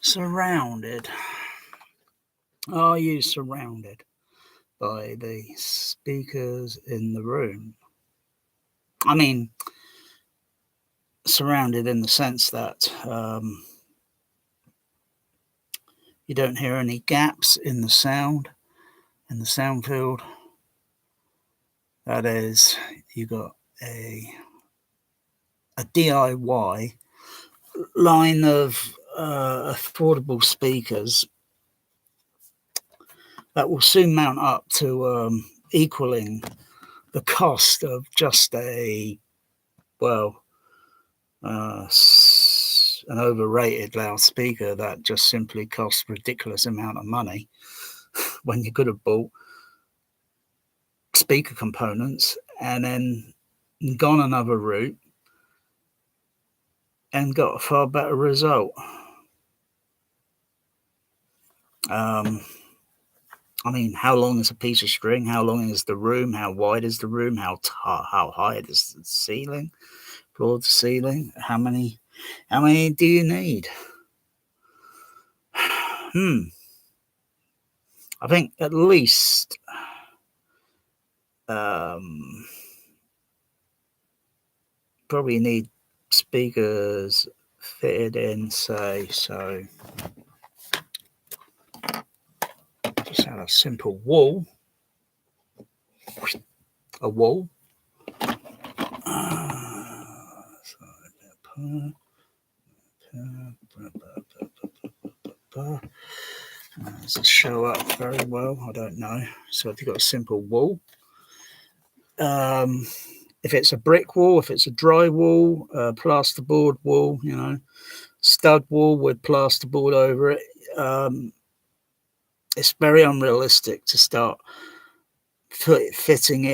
Surrounded. Are you surrounded by the speakers in the room? I mean, surrounded in the sense that you don't hear any gaps in the sound field. That is, you got a DIY line of affordable speakers that will soon mount up to equaling the cost of just an overrated loudspeaker that just simply costs a ridiculous amount of money when you could have bought speaker components and then gone another route and got a far better result. I mean, how long is a piece of string? How long is the room? How wide is the room? How high is the ceiling? Floor to ceiling? How many do you need? I think at least probably need speakers fitted in, say, so just have a simple wall, does it show up very well? I don't know. So if you've got a simple wall, if it's a brick wall, if it's a dry wall, plasterboard wall, stud wall with plasterboard over it, it's very unrealistic to start fitting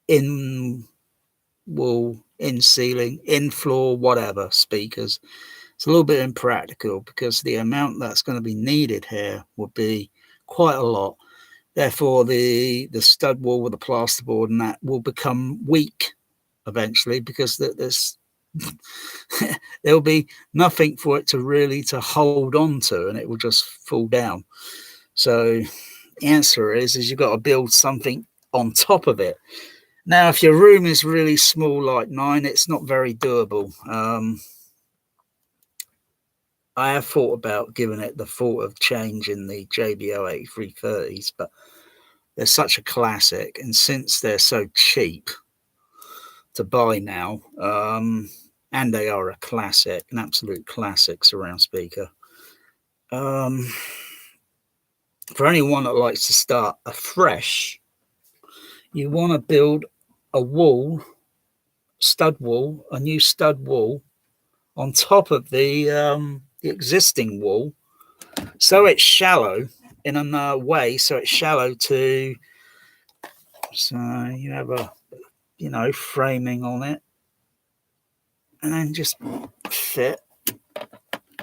in wall, in ceiling, in floor, whatever speakers. It's a little bit impractical because the amount that's going to be needed here would be quite a lot. Therefore, the stud wall with the plasterboard and that will become weak eventually because there'll be nothing for it to hold on to, and it will just fall down. So the answer is you've got to build something on top of it. Now, if your room is really small like mine, it's not very durable. I have thought about giving it the thought of changing the JBL 8330s, but they're such a classic, and since they're so cheap to buy now, and they are a classic, an absolute classic surround speaker, for anyone that likes to start afresh, you want to build a new stud wall on top of the existing wall, so it's shallow in a way, so you have a framing on it, and then just fit.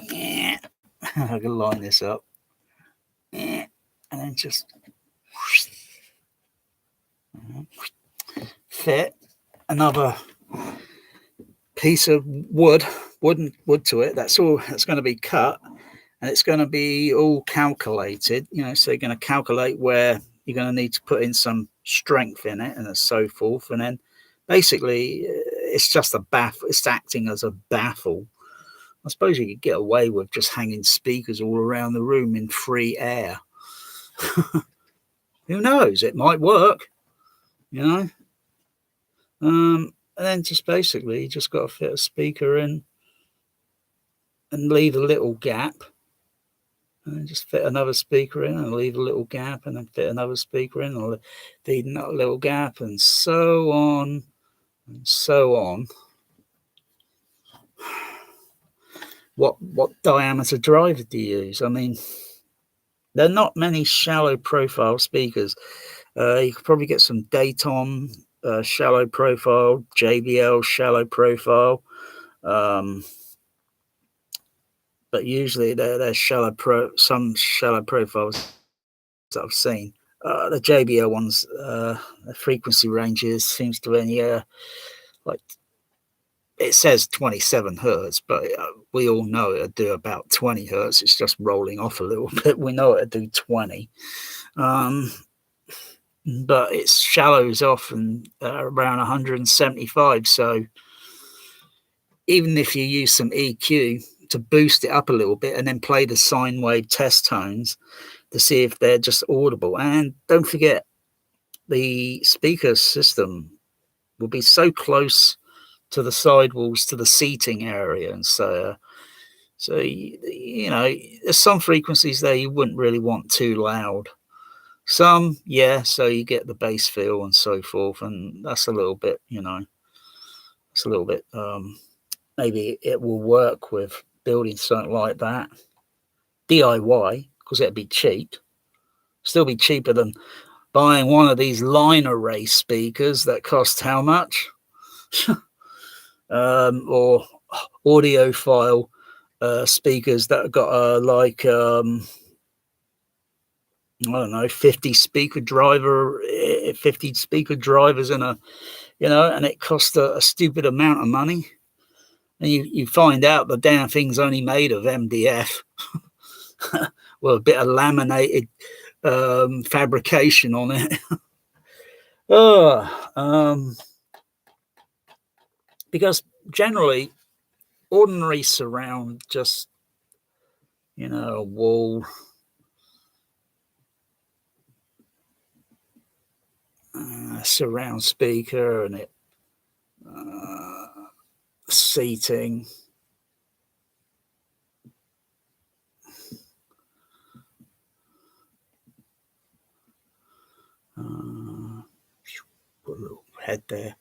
I can line this up, and then just fit another piece of wood to it. That's all that's going to be cut, and it's going to be all calculated. So you're going to calculate where you're going to need to put in some strength in it, and so forth. And then basically, it's just a baffle. It's acting as a baffle. I suppose you could get away with just hanging speakers all around the room in free air. Who knows? It might work, And then just basically, you just got to fit a speaker in and leave a little gap, and then just fit another speaker in and leave a little gap, and then fit another speaker in and leave another little gap, and so on and so on. What diameter driver do you use? I mean, there are not many shallow profile speakers You could probably get some Dayton shallow profile, JBL shallow profile, but usually they're some shallow profiles that I've seen. The JBL ones, the frequency ranges seems to be like it says 27 hertz, but we all know it'll do about 20 hertz. It's just rolling off a little bit. We know it'll do 20. But it shallows off and around 175. So even if you use some EQ to boost it up a little bit and then play the sine wave test tones to see if they're just audible. And don't forget, the speaker system will be so close to the sidewalls, to the seating area. And so there's some frequencies there you wouldn't really want too loud. Some, yeah, so you get the bass feel and so forth, and that's a little bit, it's a little bit, maybe it will work with building something like that. DIY, because it'd be cheap. Still be cheaper than buying one of these line array speakers that cost how much? Or audiophile speakers that have got I don't know, 50 speaker drivers in a, and it costs a stupid amount of money. And you find out the damn thing's only made of MDF. Well, a bit of laminated fabrication on it. Because generally, ordinary surround, just, a wall, surround speaker, and it seating. Put a little head there,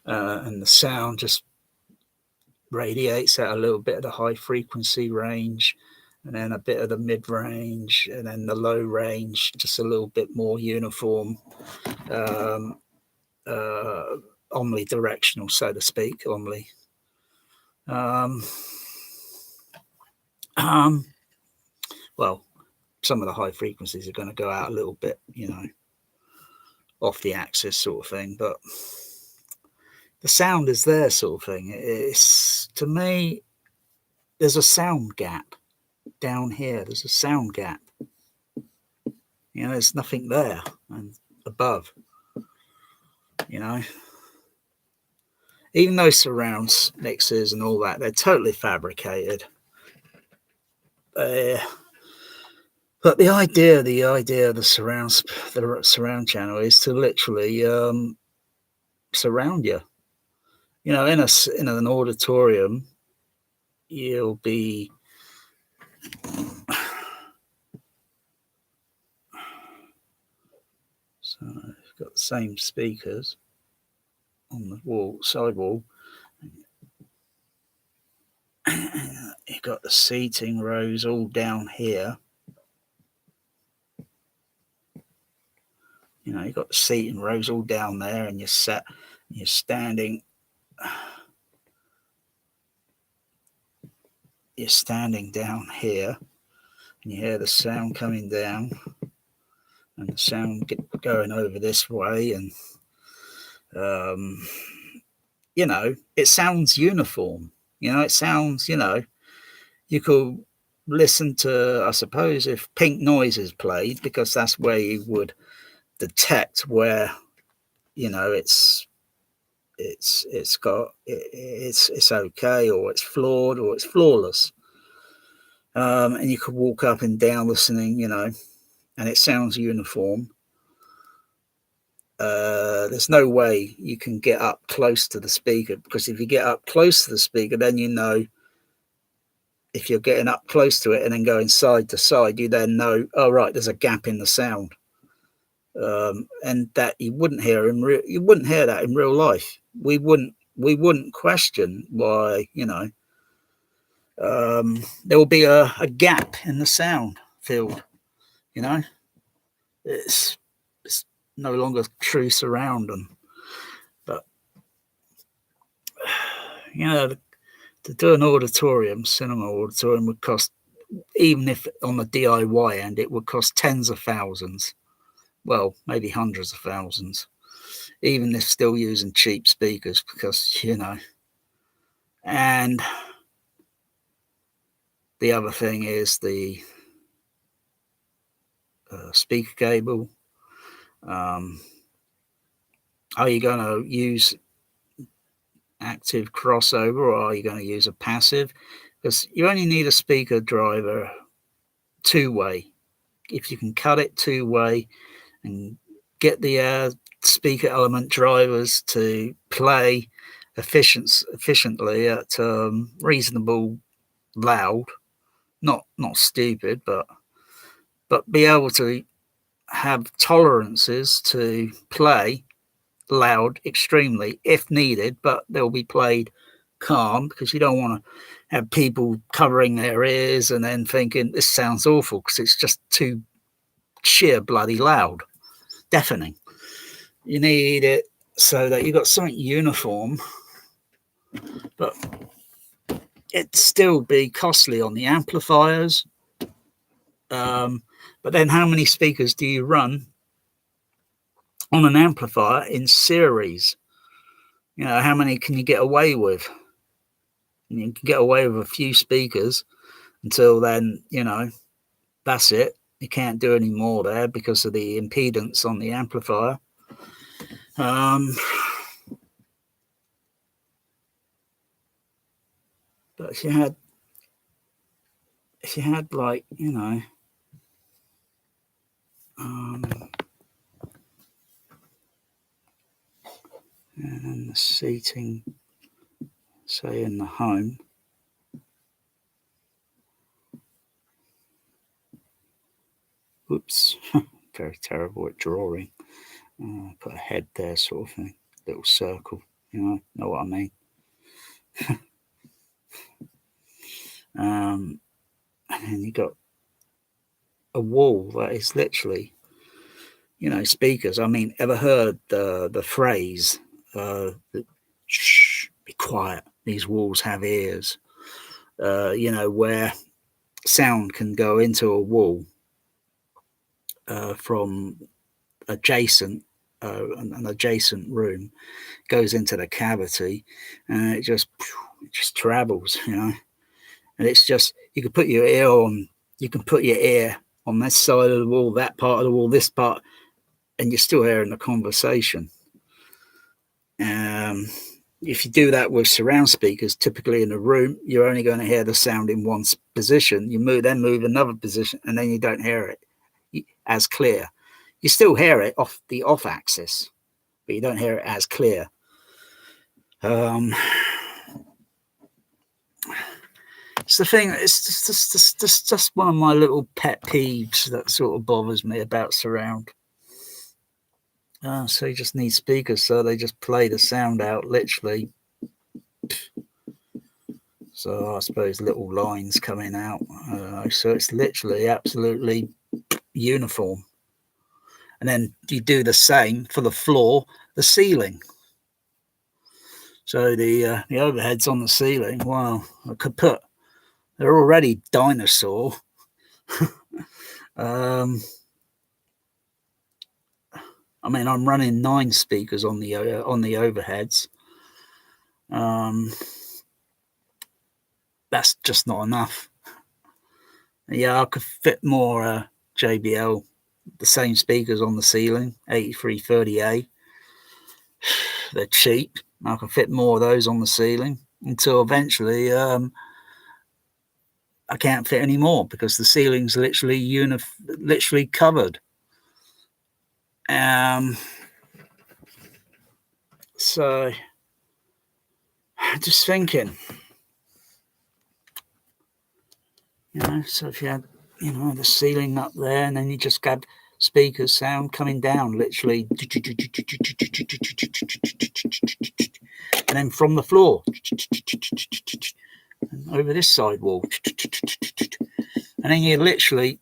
and the sound just radiates out a little bit of the high frequency range, and then a bit of the mid range, and then the low range, just a little bit more uniform, omnidirectional, so to speak, omni. Well, some of the high frequencies are going to go out a little bit, off the axis sort of thing, but the sound is there sort of thing. It's, to me, there's a sound gap down here. There's a sound gap. There's nothing there and above, even those surround mixers and all that, they're totally fabricated. But the idea of the surround channel is to literally surround you. In an auditorium, you'll be so you've got the same speakers on the sidewall. You've got the seating rows all down here. You've got the seating rows all down there, and you're standing. You're standing down here, and you hear the sound coming down, and the sound going over this way, and it sounds uniform. It sounds, you could listen to, I suppose, if Pink Noise is played, because that's where you would detect where, it's okay, or it's flawed, or it's flawless. And you could walk up and down listening, and it sounds uniform. There's no way you can get up close to the speaker, because if you get up close to the speaker, then if you're getting up close to it and then going side to side, you then know, oh right, there's a gap in the sound, and that you wouldn't hear that in real life. We wouldn't question why, there will be a gap in the sound field. It's no longer true surround them. But to do an auditorium, cinema auditorium, would cost, even if on the DIY end, it would cost tens of thousands. Well, maybe hundreds of thousands, even if still using cheap speakers, because, and the other thing is the speaker cable. Are you going to use active crossover, or are you going to use a passive? Because you only need a speaker driver two-way. If you can cut it two-way and get the speaker element drivers to play efficiently at reasonable loud, not stupid, but be able to have tolerances to play loud extremely if needed, but they'll be played calm, because you don't want to have people covering their ears and then thinking this sounds awful, because it's just too sheer bloody loud, deafening. You need it so that you've got something uniform, but it'd still be costly on the amplifiers. But then how many speakers do you run on an amplifier in series? How many can you get away with? You can get away with a few speakers until then, that's it. You can't do any more there because of the impedance on the amplifier. But if you had like, and then the seating, say in the home, oops, very terrible at drawing. Put a head there, sort of thing, little circle, know what I mean. And then you got a wall that is literally, speakers. I mean, ever heard the phrase, shh, be quiet, these walls have ears? Where sound can go into a wall from an adjacent room, goes into the cavity, and it just travels, and it's just, you can put your ear on this side of the wall, that part of the wall, this part, and you're still hearing the conversation. If you do that with surround speakers, typically in a room, you're only going to hear the sound in one position. You move another position, and then you don't hear it as clear. You still hear it off the off axis, but you don't hear it as clear. It's the thing. It's just one of my little pet peeves that sort of bothers me about surround. So you just need speakers, so they just play the sound out literally. So I suppose little lines coming out. So it's literally absolutely uniform. And then you do the same for the floor, the ceiling. So the overheads on the ceiling, wow, I could put, they're already dinosaur. I mean, I'm running 9 speakers on the overheads. That's just not enough. Yeah, I could fit more JBL, the same speakers on the ceiling, 8330A. They're cheap. I can fit more of those on the ceiling until eventually I can't fit any more, because the ceiling's literally covered. So just thinking, so if you had, the ceiling up there, and then you just got speakers sound coming down, literally, and then from the floor, and over this side wall, and then you're literally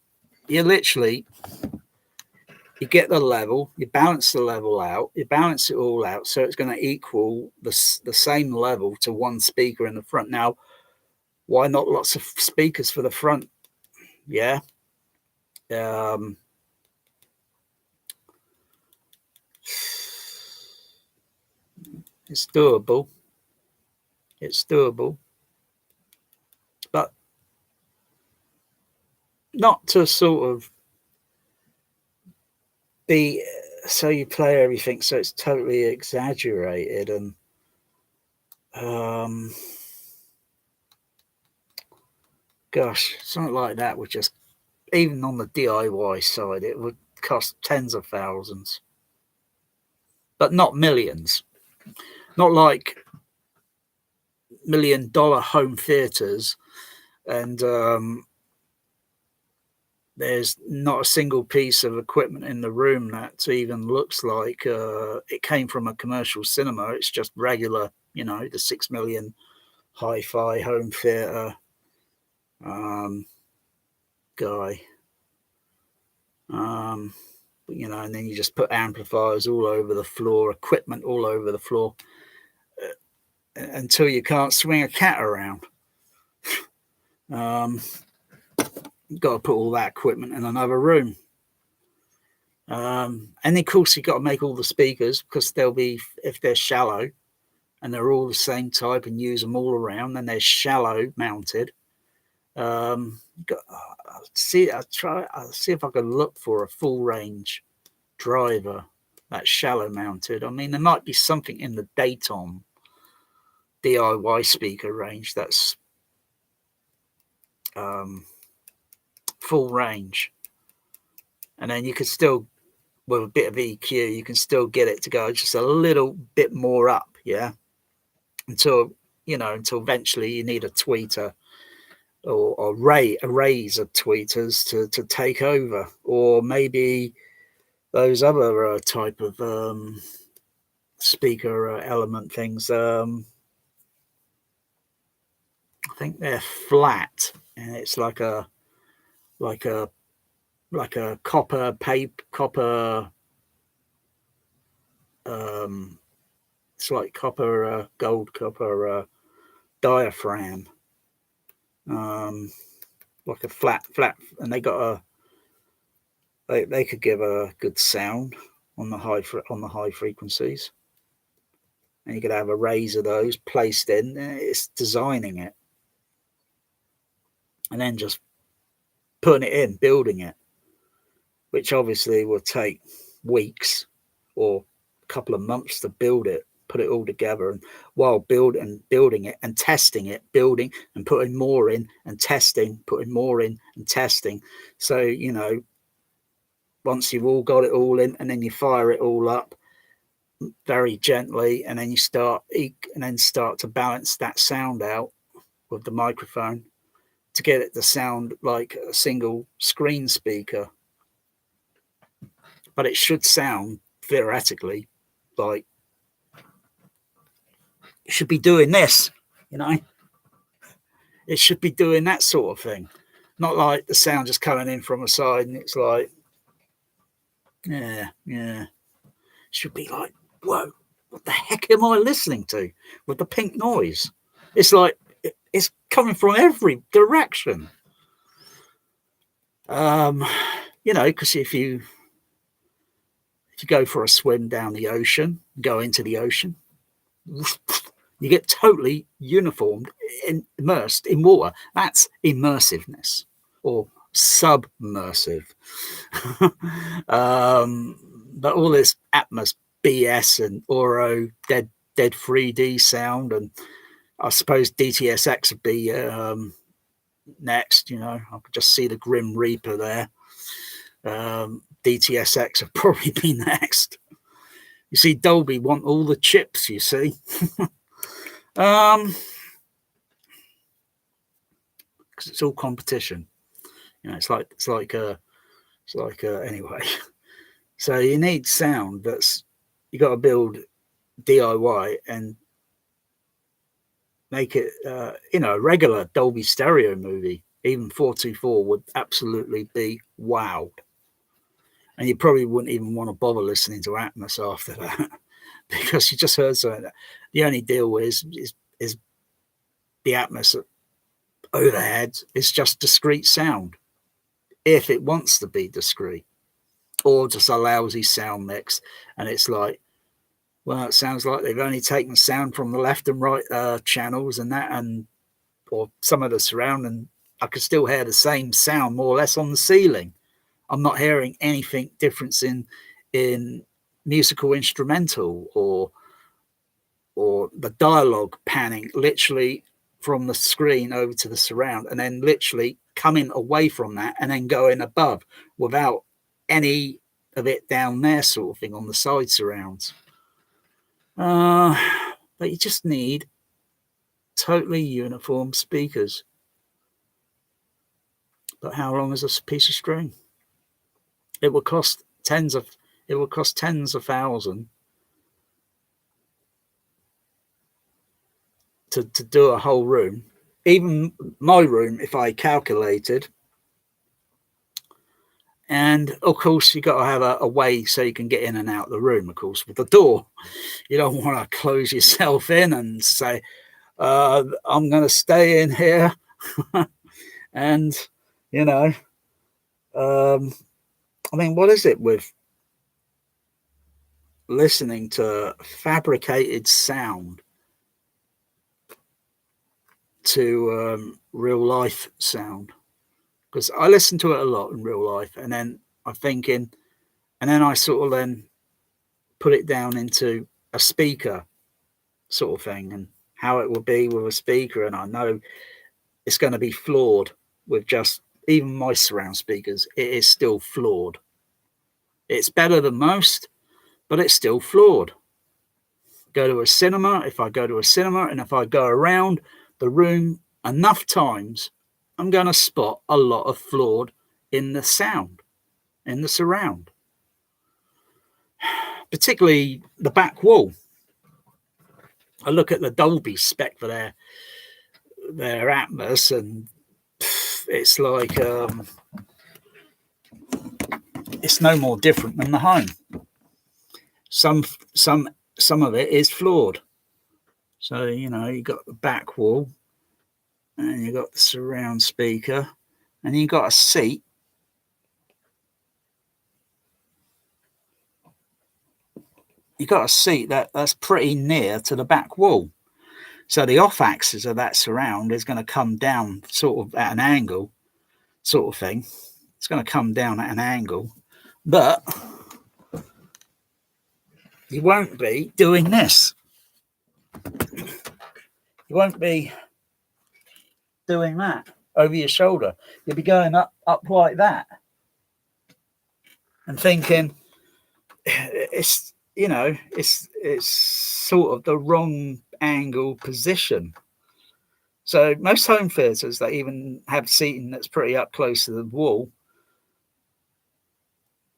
you get the level, you balance the level out, you balance it all out, so it's going to equal the same level to one speaker in the front. Now, why not lots of speakers for the front? Yeah. It's doable. It's doable. But not to sort of be so you play everything so it's totally exaggerated, and gosh, something like that would just, even on the DIY side, it would cost tens of thousands, but not millions. Not like $1 million home theaters, and there's not a single piece of equipment in the room that even looks like it came from a commercial cinema. It's just regular, the 6 million hi-fi home theater guy. And then you just put amplifiers all over the floor, equipment all over the floor, until you can't swing a cat around. You've got to put all that equipment in another room. And of course, you've got to make all the speakers, because they'll be, if they're shallow and they're all the same type and use them all around, then they're shallow mounted. I'll see if I can look for a full range driver that's shallow mounted. I mean, there might be something in the Dayton DIY speaker range that's full range, and then you could still, with a bit of EQ, you can still get it to go just a little bit more up, until eventually you need a tweeter or arrays of tweeters to take over, or maybe those other type of speaker element things. I think they're flat, and it's like a copper it's like copper gold copper diaphragm, like a flat, and they got they could give a good sound on the high frequencies, and you could have arrays of those placed in. It's designing it and then just putting it in, building it, which obviously will take weeks or a couple of months to build it, put it all together, and while building it and testing it, building and putting more in and testing, putting more in and testing. So once you've all got it all in, and then you fire it all up very gently, and then you start to balance that sound out with the microphone to get it to sound like a single screen speaker. But it should sound theoretically like it should be doing this, it should be doing that sort of thing, not like the sound just coming in from a side and it's like, yeah, it should be like, whoa, what the heck am I listening to with the pink noise? It's like it's coming from every direction. Because if you go for a swim down the ocean, go into the ocean, you get totally uniformed, immersed in water. That's immersiveness, or submersive. But all this Atmos BS and Auro dead 3D sound, and I suppose DTS:X would be next. I could just see the Grim Reaper there. DTS:X would probably be next. You see, Dolby want all the chips, you see. Because it's all competition. It's like anyway. So you need sound that's, you got to build DIY and make it, a regular Dolby stereo movie, even 424 would absolutely be wowed. and you probably wouldn't even want to bother listening to Atmos after that because you just heard something. The only deal is the Atmos overhead is just discrete sound if it wants to be discrete, or just a lousy sound mix, and it's like, well, it sounds like they've only taken sound from the left and right channels and that, and or some of the surround, and I could still hear the same sound more or less on the ceiling. I'm not hearing anything difference in musical instrumental or the dialogue panning literally from the screen over to the surround, and then literally coming away from that and then going above without any of it down there, sort of thing, on the side surrounds. But you just need totally uniform speakers. But how long is a piece of string? It will cost tens of thousands to do a whole room. Even my room, if I calculated, and of course you got to have a way so you can get in and out of the room. Of course, with the door, you don't want to close yourself in and say, I'm going to stay in here. And, you know, I mean, what is it with listening to fabricated sound to real life sound? Because I listen to it a lot in real life, and then I'm thinking, and then I sort of then put it down into a speaker sort of thing, and how it will be with a speaker, and I know it's going to be flawed with just even my surround speakers. It is still flawed. It's better than most, but it's still flawed. Go to a cinema, if I go to a cinema and if I go around the room enough times, I'm going to spot a lot of flawed in the sound, in the surround, particularly the back wall. I look at the Dolby spec for their Atmos, and it's like it's no more different than the home. Some of it is flawed. So, you know, you got the back wall, and you got the surround speaker, and you got a seat. You got a seat that's pretty near to the back wall. So the off axis of that surround is going to come down sort of at an angle, sort of thing. It's going to come down at an angle, but you won't be doing this. You won't be doing that over your shoulder. You'll be going up like that and thinking, it's, you know, it's sort of the wrong angle position. So most home theatres that even have seating that's pretty up close to the wall,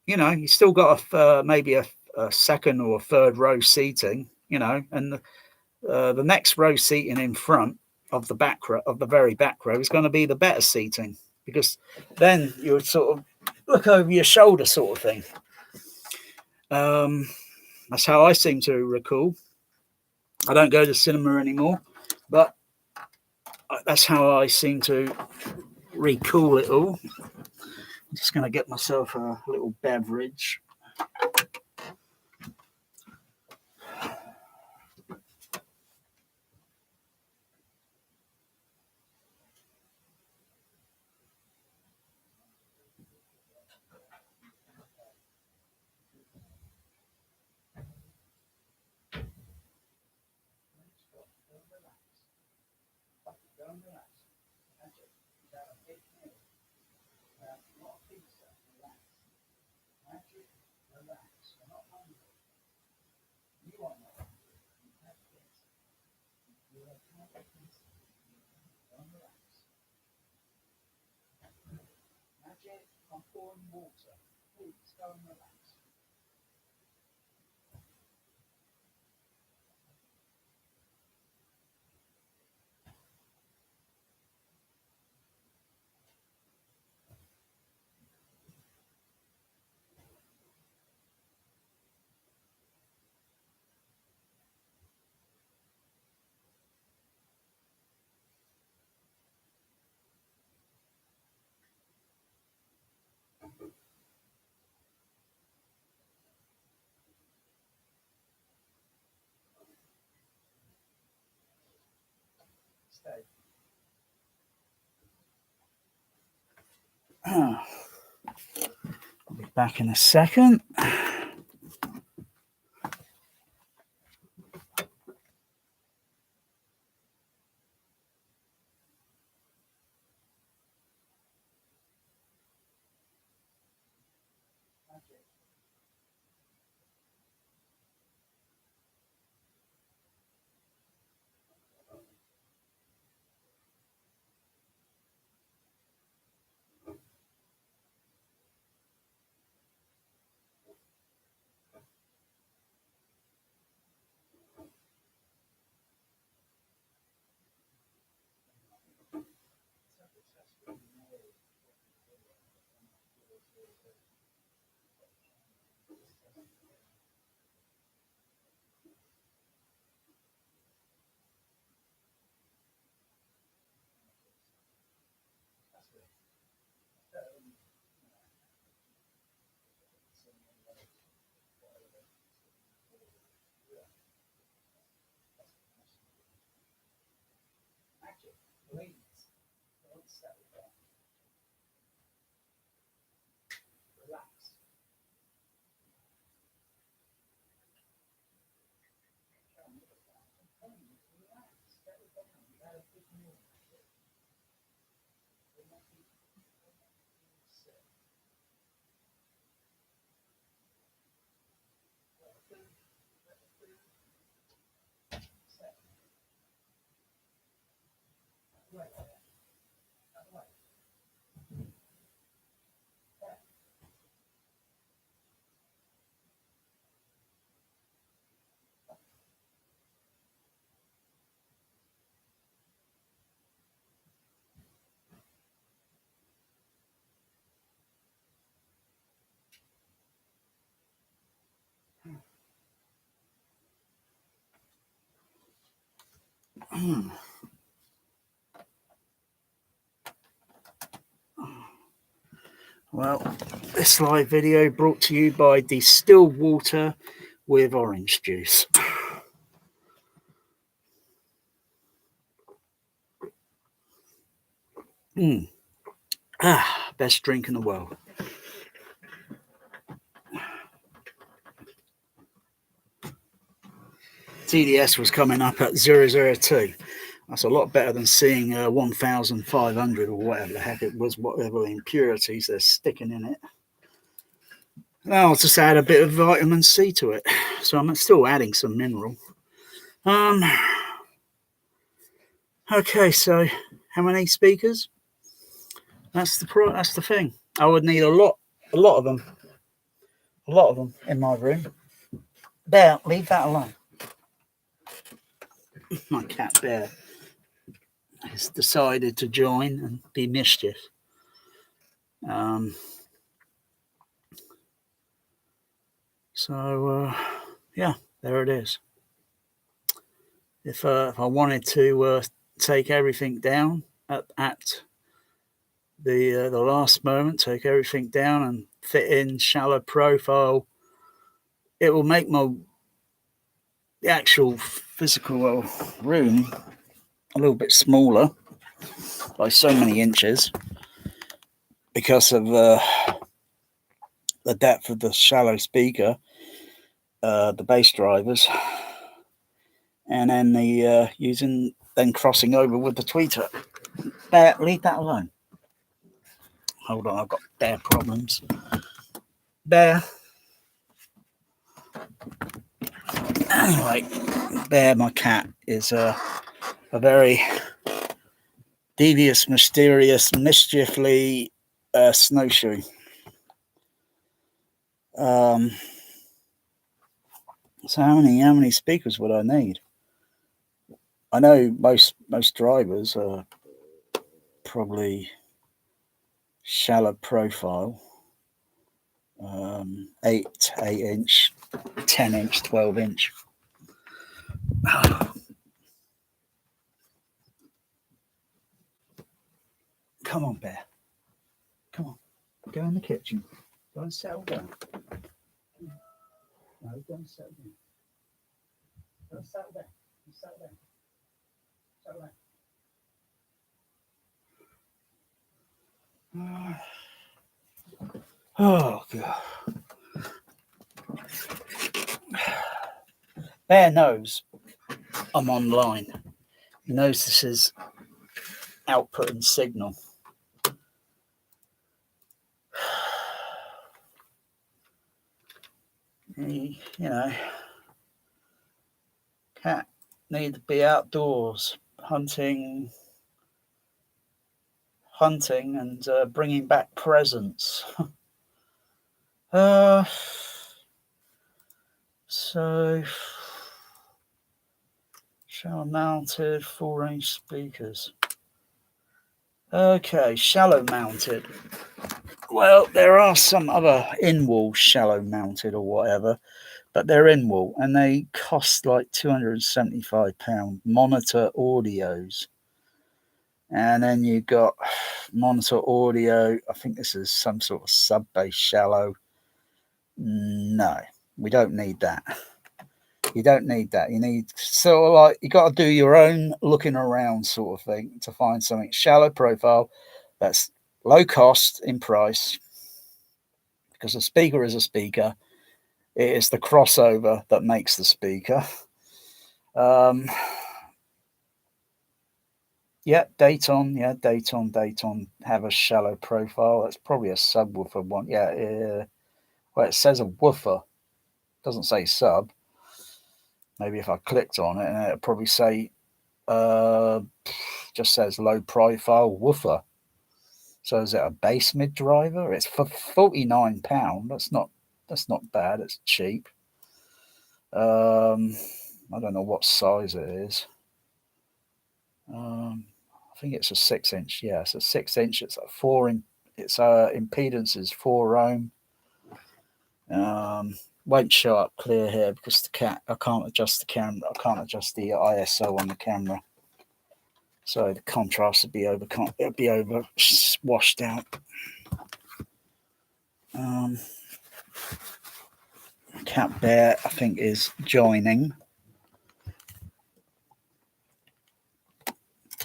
you know, you still got maybe a second or a third row seating, you know, and the next row seating in front of the back row, of the very back row, is going to be the better seating, because then you would sort of look over your shoulder, sort of thing. That's how I seem to recall. I don't go to cinema anymore, but that's how I seem to recall it all. I'm just going to get myself a little beverage. I'm pouring water. Please go and relax. I'll be back in a second. Well, this live video brought to you by distilled water with orange juice. Best drink in the world. TDS was coming up at 002. That's a lot better than seeing 1,500 or whatever the heck it was, whatever impurities they're sticking in it. I'll just add a bit of vitamin C to it. So I'm still adding some mineral. Okay, so how many speakers? That's the thing. I would need a lot of them in my room. Bear, leave that alone. My cat Bear has decided to join and be mischief. Yeah, there it is. If I wanted to take everything down at the last moment, take everything down and fit in shallow profile, it will make the actual physical room a little bit smaller by so many inches because of the depth of the shallow speaker, the bass drivers, and then the crossing over with the tweeter. Bear, leave that alone. Hold on, I've got Bear problems. Bear. Anyway, Bear, my cat, is a very devious, mysterious, mischiefly snowshoe. So how many speakers would I need? I know most drivers are probably shallow profile, 8-inch, 10-inch, 12-inch. Come on, Bear. Come on. Go in the kitchen. Go and settle down. No, go and settle down. Go and settle down. Settle down. Settle down. Oh god. Bear knows I'm online. He knows this is output and signal. You know, cat need to be outdoors hunting and bringing back presents. So shallow mounted full range speakers. Okay, shallow mounted. Well, there are some other in-wall shallow mounted or whatever, but they're in-wall and they cost like £275 monitor audios. And then you got monitor audio. I think this is some sort of sub-bass shallow. No, we don't need that. You don't need that. You need sort of like, you got to do your own looking around sort of thing to find something shallow profile that's low cost in price, because a speaker is a speaker. It is the crossover that makes the speaker. Yeah, Dayton. Yeah, Dayton have a shallow profile. That's probably a subwoofer one. Yeah, well, it says a woofer. Doesn't say sub. Maybe if I clicked on it, it'd probably say, just says low profile woofer. So is it a bass mid driver? It's for £49. That's not bad. It's cheap. I don't know what size it is. I think it's a 6-inch. Yeah, it's a 6-inch. It's a 4-inch. Its impedance is 4 ohm. Won't show up clear here because I can't adjust the camera. I can't adjust the ISO on the camera, so the contrast would be over washed out. Cat Bear, I think, is joining.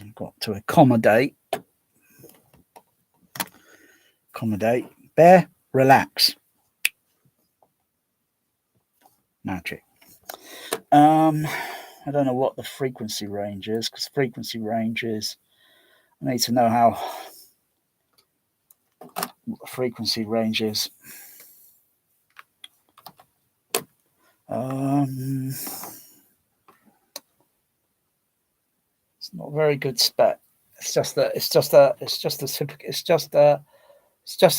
I've got to accommodate. Bear, relax. Magic. I don't know what the frequency range is, because frequency range is, I need to know what the frequency range is. It's not a very good spec. It's just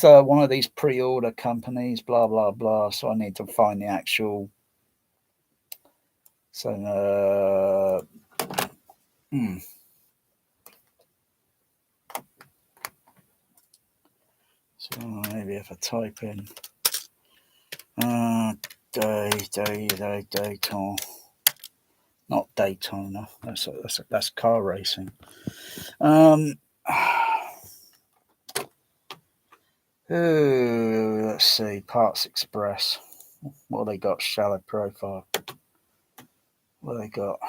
one of these pre-order companies, blah blah blah. So I need to find the actual. So So maybe if I type in Dayton, not Daytona. That's car racing. Let's see, Parts Express. What they got? Shallow profile. What they got?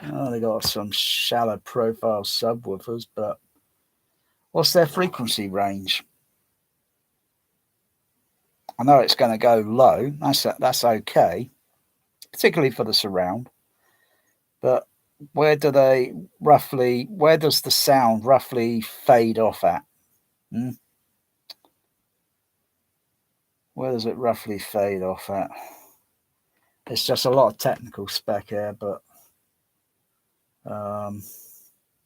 Oh, they got some shallow profile subwoofers, but what's their frequency range? I know it's going to go low. That's okay, particularly for the surround. But where does the sound roughly fade off at? Where does it roughly fade off at? It's just a lot of technical spec here, but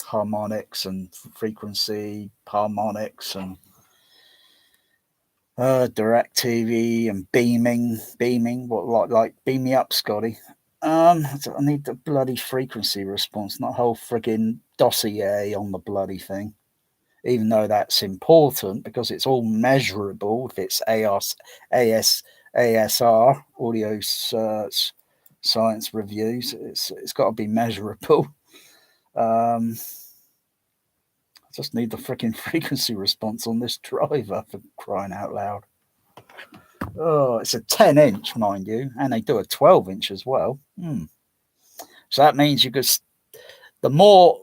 harmonics and frequency, harmonics and direct TV and beaming. What like beam me up, Scotty? I need the bloody frequency response, not a whole frigging dossier on the bloody thing. Even though that's important because it's all measurable. If it's ASR, audio science reviews, it's got to be measurable. I just need the freaking frequency response on this driver, for crying out loud. Oh, it's a 10-inch, mind you, and they do a 12-inch as well. So that means you could, the more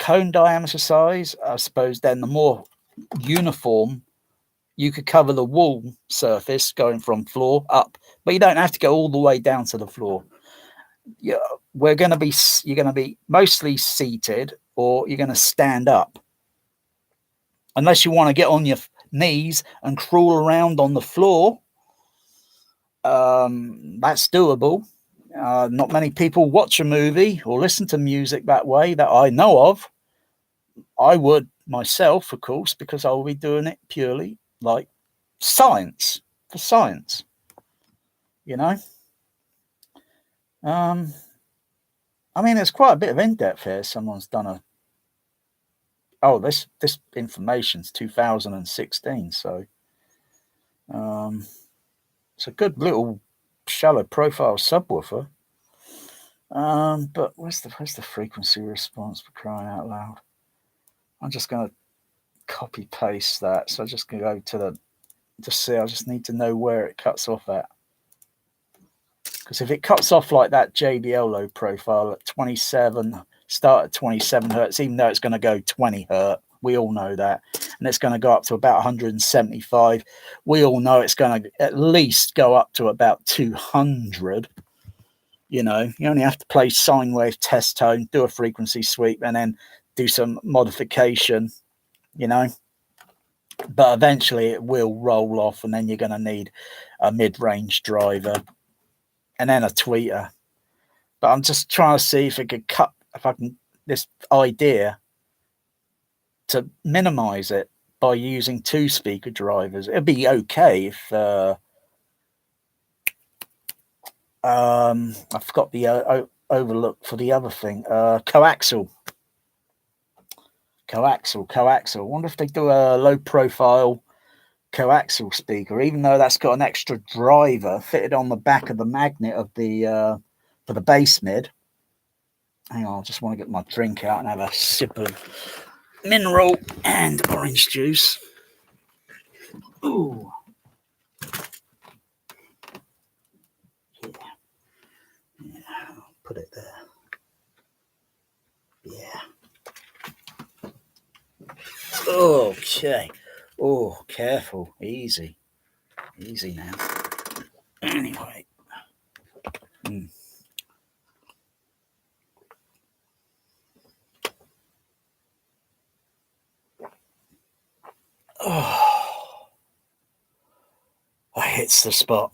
cone diameter size, I suppose then the more uniform you could cover the wall surface going from floor up, but you don't have to go all the way down to the floor. Yeah, you're going to be mostly seated, or you're going to stand up, unless you want to get on your knees and crawl around on the floor. That's doable. Not many people watch a movie or listen to music that way that I know of. I would myself, of course, because I'll be doing it purely like science, for science, you know. I mean, there's quite a bit of in-depth here. Someone's done a... Oh, this information's 2016, so it's a good little shallow profile subwoofer. But where's the frequency response, for crying out loud? I'm just going to copy paste that. So I'm just going to go to the... Just see, I just need to know where it cuts off at. Because if it cuts off like that JBL low profile at 27, start at 27 hertz, even though it's going to go 20 hertz, we all know that, and it's going to go up to about 175. We all know it's going to at least go up to about 200. You know, you only have to play sine wave test tone, do a frequency sweep, and then do some modification, you know. But eventually it will roll off, and then you're going to need a mid-range driver and then a tweeter. But I'm just trying to see if I can this idea to minimize it by using 2 speaker drivers. It'd be okay if I forgot the overlook for the other thing. Coaxial. I wonder if they do a low profile coaxial speaker, even though that's got an extra driver fitted on the back of the magnet of the for the bass mid. Hang on, I just want to get my drink out and have a sip of mineral and orange juice. Ooh. Yeah, I'll put it there. Yeah. Okay. Oh, careful. Easy now. Anyway. Oh, I hits the spot.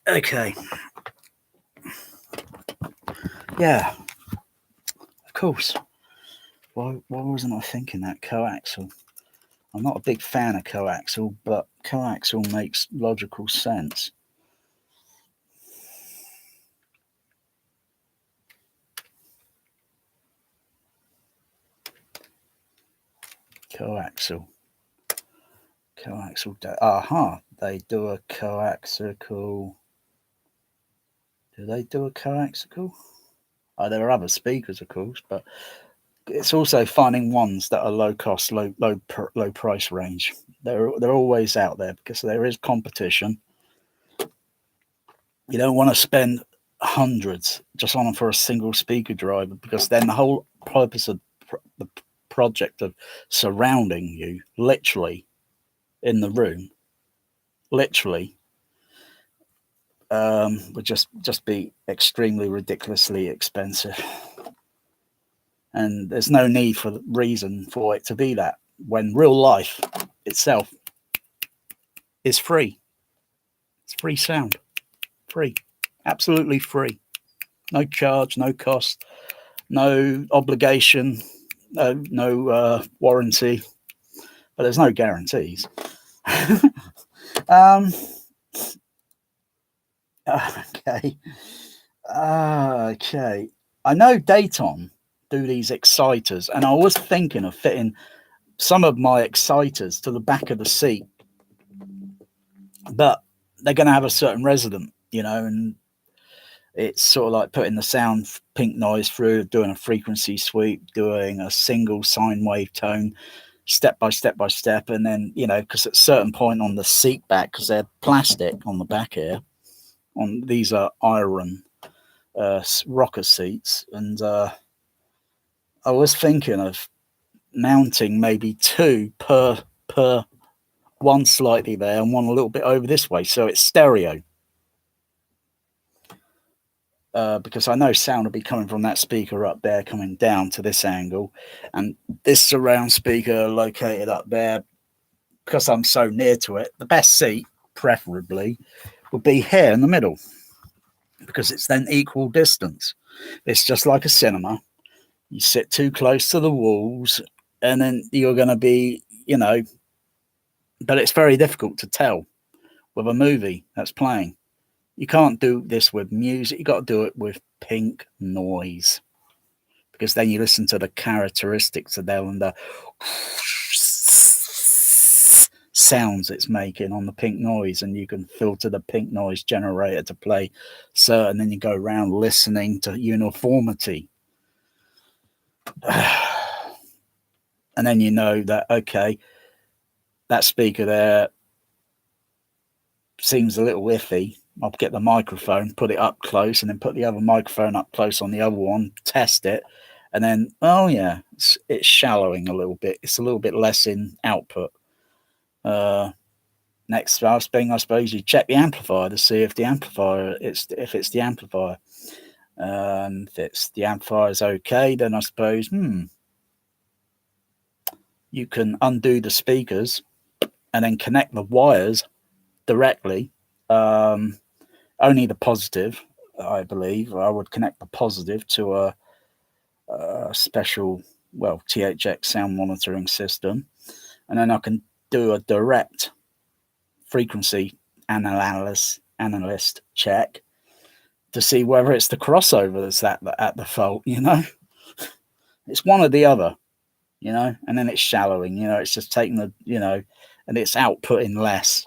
Okay. Yeah. Of course. Why wasn't I thinking that? Coaxial. I'm not a big fan of coaxial, but coaxial makes logical sense. Coaxial. They do a coaxial. Do they do a coaxial? Oh, there are other speakers, of course, but it's also finding ones that are low cost, low price range. They're always out there because there is competition. You don't want to spend hundreds just on them for a single speaker driver, because then the whole purpose of the project of surrounding you, literally in the room, literally, would just be extremely ridiculously expensive. And there's no need for reason for it to be that, when real life itself is free. It's free sound. Free. Absolutely free. No charge, no cost, no obligation, no warranty. But there's no guarantees. Okay. Okay. I know Dayton do these exciters, and I was thinking of fitting some of my exciters to the back of the seat, but they're going to have a certain resonance, you know, and it's sort of like putting the sound pink noise through, doing a frequency sweep, doing a single sine wave tone, step by step, and then, you know, because at a certain point on the seat back, because they're plastic on the back here, on these are iron rocker seats, and I was thinking of mounting maybe 2 per one slightly there and one a little bit over this way, so it's stereo. Because I know sound will be coming from that speaker up there, coming down to this angle, and this surround speaker located up there. Because I'm so near to it, the best seat, preferably, would be here in the middle, because it's then equal distance. It's just like a cinema. You sit too close to the walls, and then you're going to be, but it's very difficult to tell with a movie that's playing. You can't do this with music. You got to do it with pink noise, because then you listen to the characteristics of them and the sounds it's making on the pink noise, and you can filter the pink noise generator to play certain, then you go around listening to uniformity. And then you know that, okay, that speaker there seems a little iffy. I'll get the microphone, put it up close, and then put the other microphone up close on the other one, test it, and then, oh yeah, it's shallowing a little bit. It's a little bit less in output. Next thing, I suppose, you check the amplifier to see if the amplifier if it's the amplifier. If it's the amplifier is okay, then I suppose you can undo the speakers and then connect the wires directly. Only the positive, I believe. I would connect the positive to a special, THX sound monitoring system, and then I can do a direct frequency analyst check to see whether it's the crossover that's at the fault. It's one or the other, and then it's shallowing. It's just taking the, and it's outputting less.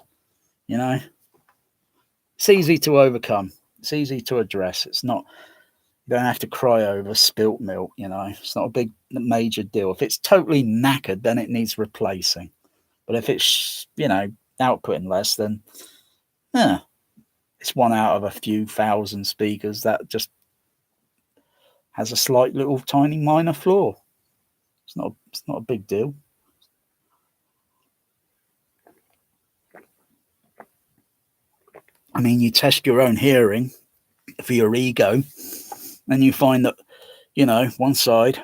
It's easy to overcome. It's easy to address. It's not, you don't have to cry over spilt milk. It's not a big major deal. If it's totally knackered, then it needs replacing. But if it's, outputting less, then it's one out of a few thousand speakers that just has a slight little tiny minor flaw. It's not a big deal. I mean, you test your own hearing for your ego, and you find that, one side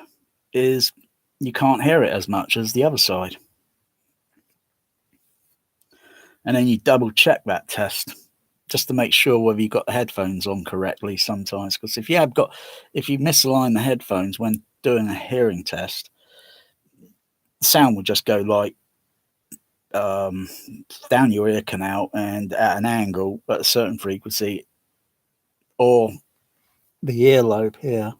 is you can't hear it as much as the other side. And then you double check that test just to make sure whether you got the headphones on correctly sometimes. Because if you misalign the headphones when doing a hearing test, the sound will just go like down your ear canal and at an angle at a certain frequency, or the earlobe here.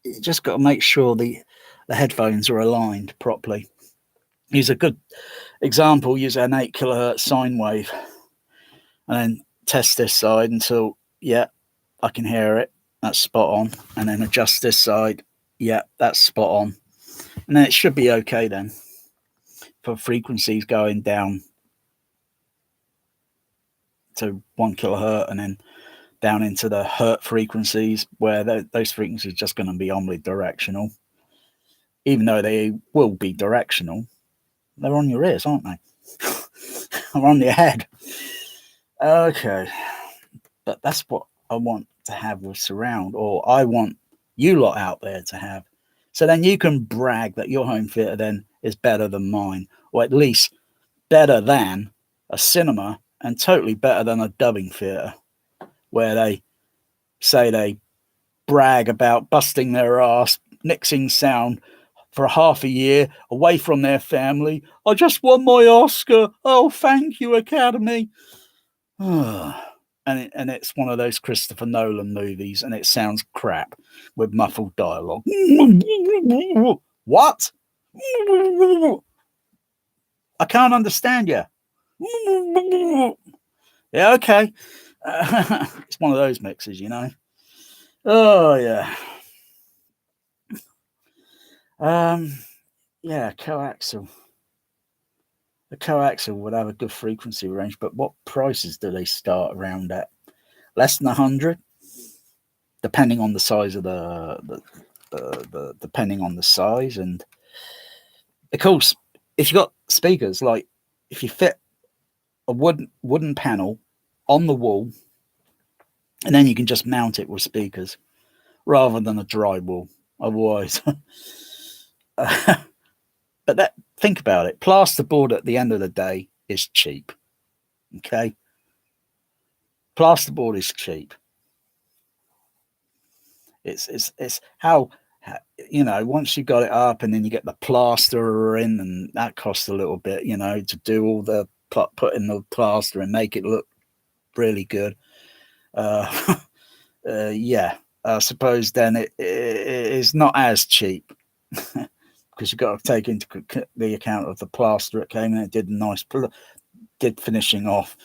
You just got to make sure the headphones are aligned properly. Use a good example, use an 8 kilohertz sine wave, and then test this side until, I can hear it, that's spot on, and then adjust this side, that's spot on, and then it should be okay then for frequencies going down to 1 kilohertz and then down into the hertz frequencies, where those frequencies are just going to be omnidirectional. Even though they will be directional, they're on your ears, aren't they? Or on your head. Okay. But that's what I want to have with surround, or I want you lot out there to have. So then you can brag that your home theater then is better than mine, or at least better than a cinema and totally better than a dubbing theater, where they say they brag about busting their ass, mixing sound for half a year away from their family. I just won my Oscar. Oh, thank you, Academy. And it's one of those Christopher Nolan movies, and it sounds crap with muffled dialogue. What? I can't understand you. Yeah, okay. It's one of those mixes, Oh, yeah. Coaxial. The coaxial would have a good frequency range, but what prices do they start around at? Less than 100, depending on the size of the depending on the size. And of course, if you got speakers, like if you fit a wooden panel on the wall, and then you can just mount it with speakers rather than a drywall. Otherwise, but think about it. Plasterboard at the end of the day is cheap. Okay, plasterboard is cheap. It's how once you got it up and then you get the plaster in, and that costs a little bit, to do all the put in the plaster and make it look really good. Yeah, I suppose then it is not as cheap because you've got to take into the account of the plaster it came in. It did a nice, did finishing off,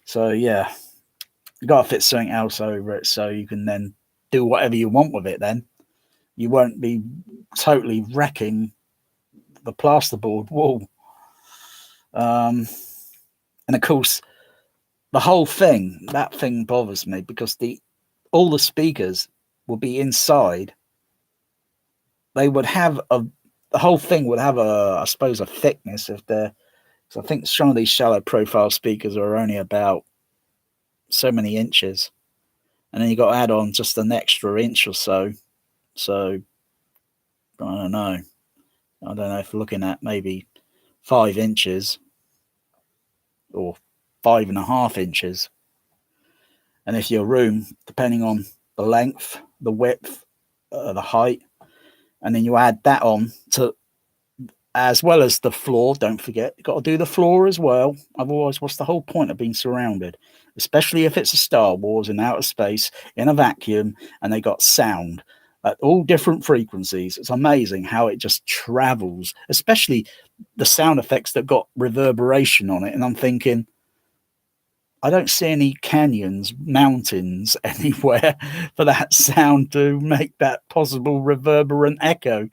So yeah, you got to fit something else over it so you can then do whatever you want with it. Then you won't be totally wrecking the plasterboard wall. And of course, the whole thing, that thing bothers me because all the speakers will be inside. They would have the whole thing would have I suppose, a thickness of so I think some of these shallow profile speakers are only about so many inches, and then you got to add on just an extra inch or so. So I don't know if looking at maybe 5 inches or 5.5 inches. And if your room, depending on the length, the width, the height, and then you add that on to, as well as the floor, don't forget, you've got to do the floor as well. Otherwise, what's the whole point of being surrounded? Especially if it's a Star Wars in outer space, in a vacuum, and they got sound at all different frequencies. It's amazing how it just travels, especially the sound effects that got reverberation on it. And I'm thinking, I don't see any canyons, mountains anywhere for that sound to make that possible reverberant echo.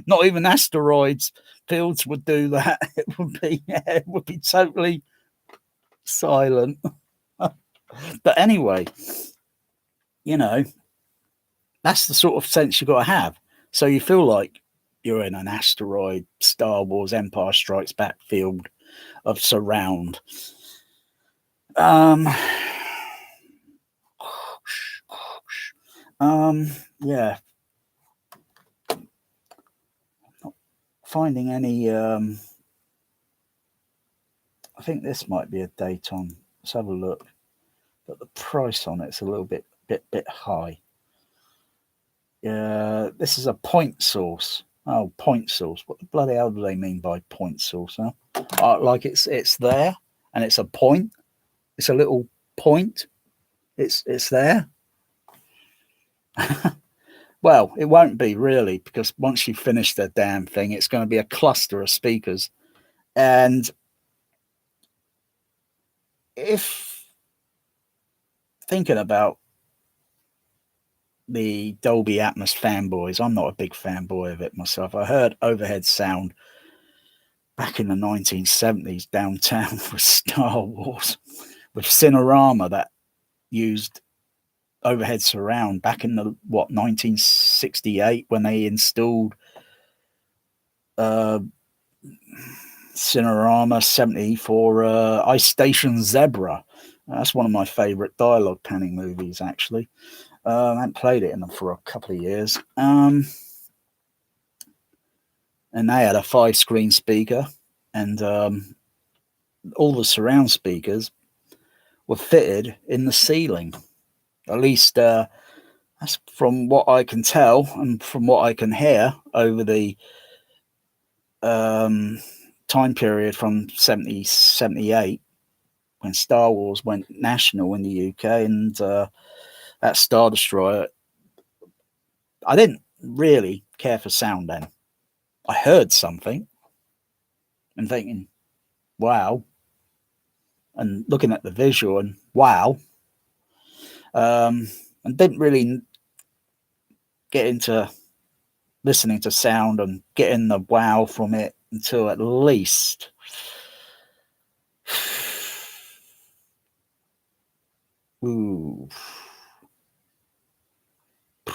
Not even asteroids fields would do that. It would be totally silent. But anyway, that's the sort of sense you got to have. So you feel like you're in an asteroid, Star Wars, Empire Strikes Back field of surround. Yeah. Not finding any. I think this might be a Dayton. Let's have a look. But the price on it's a little bit high. This is a point source. Oh, point source. What the bloody hell do they mean by point source? Huh? Like it's there, and it's a point. It's a little point. It's there. Well, it won't be really, because once you finish the damn thing, it's going to be a cluster of speakers. And if thinking about the Dolby Atmos fanboys, I'm not a big fanboy of it myself. I heard overhead sound back in the 1970s downtown with Star Wars, with Cinerama that used overhead surround back in the 1968 when they installed Cinerama 70 for Ice Station Zebra. That's one of my favorite dialogue panning movies, actually. I haven't played it in them for a couple of years. And they had a 5-screen speaker, and all the surround speakers were fitted in the ceiling. At least that's from what I can tell and from what I can hear over the time period from 78 when Star Wars went national in the UK, and that Star Destroyer. I didn't really care for sound then. I heard something and thinking, wow, and looking at the visual and wow, and didn't really get into listening to sound and getting the wow from it until at least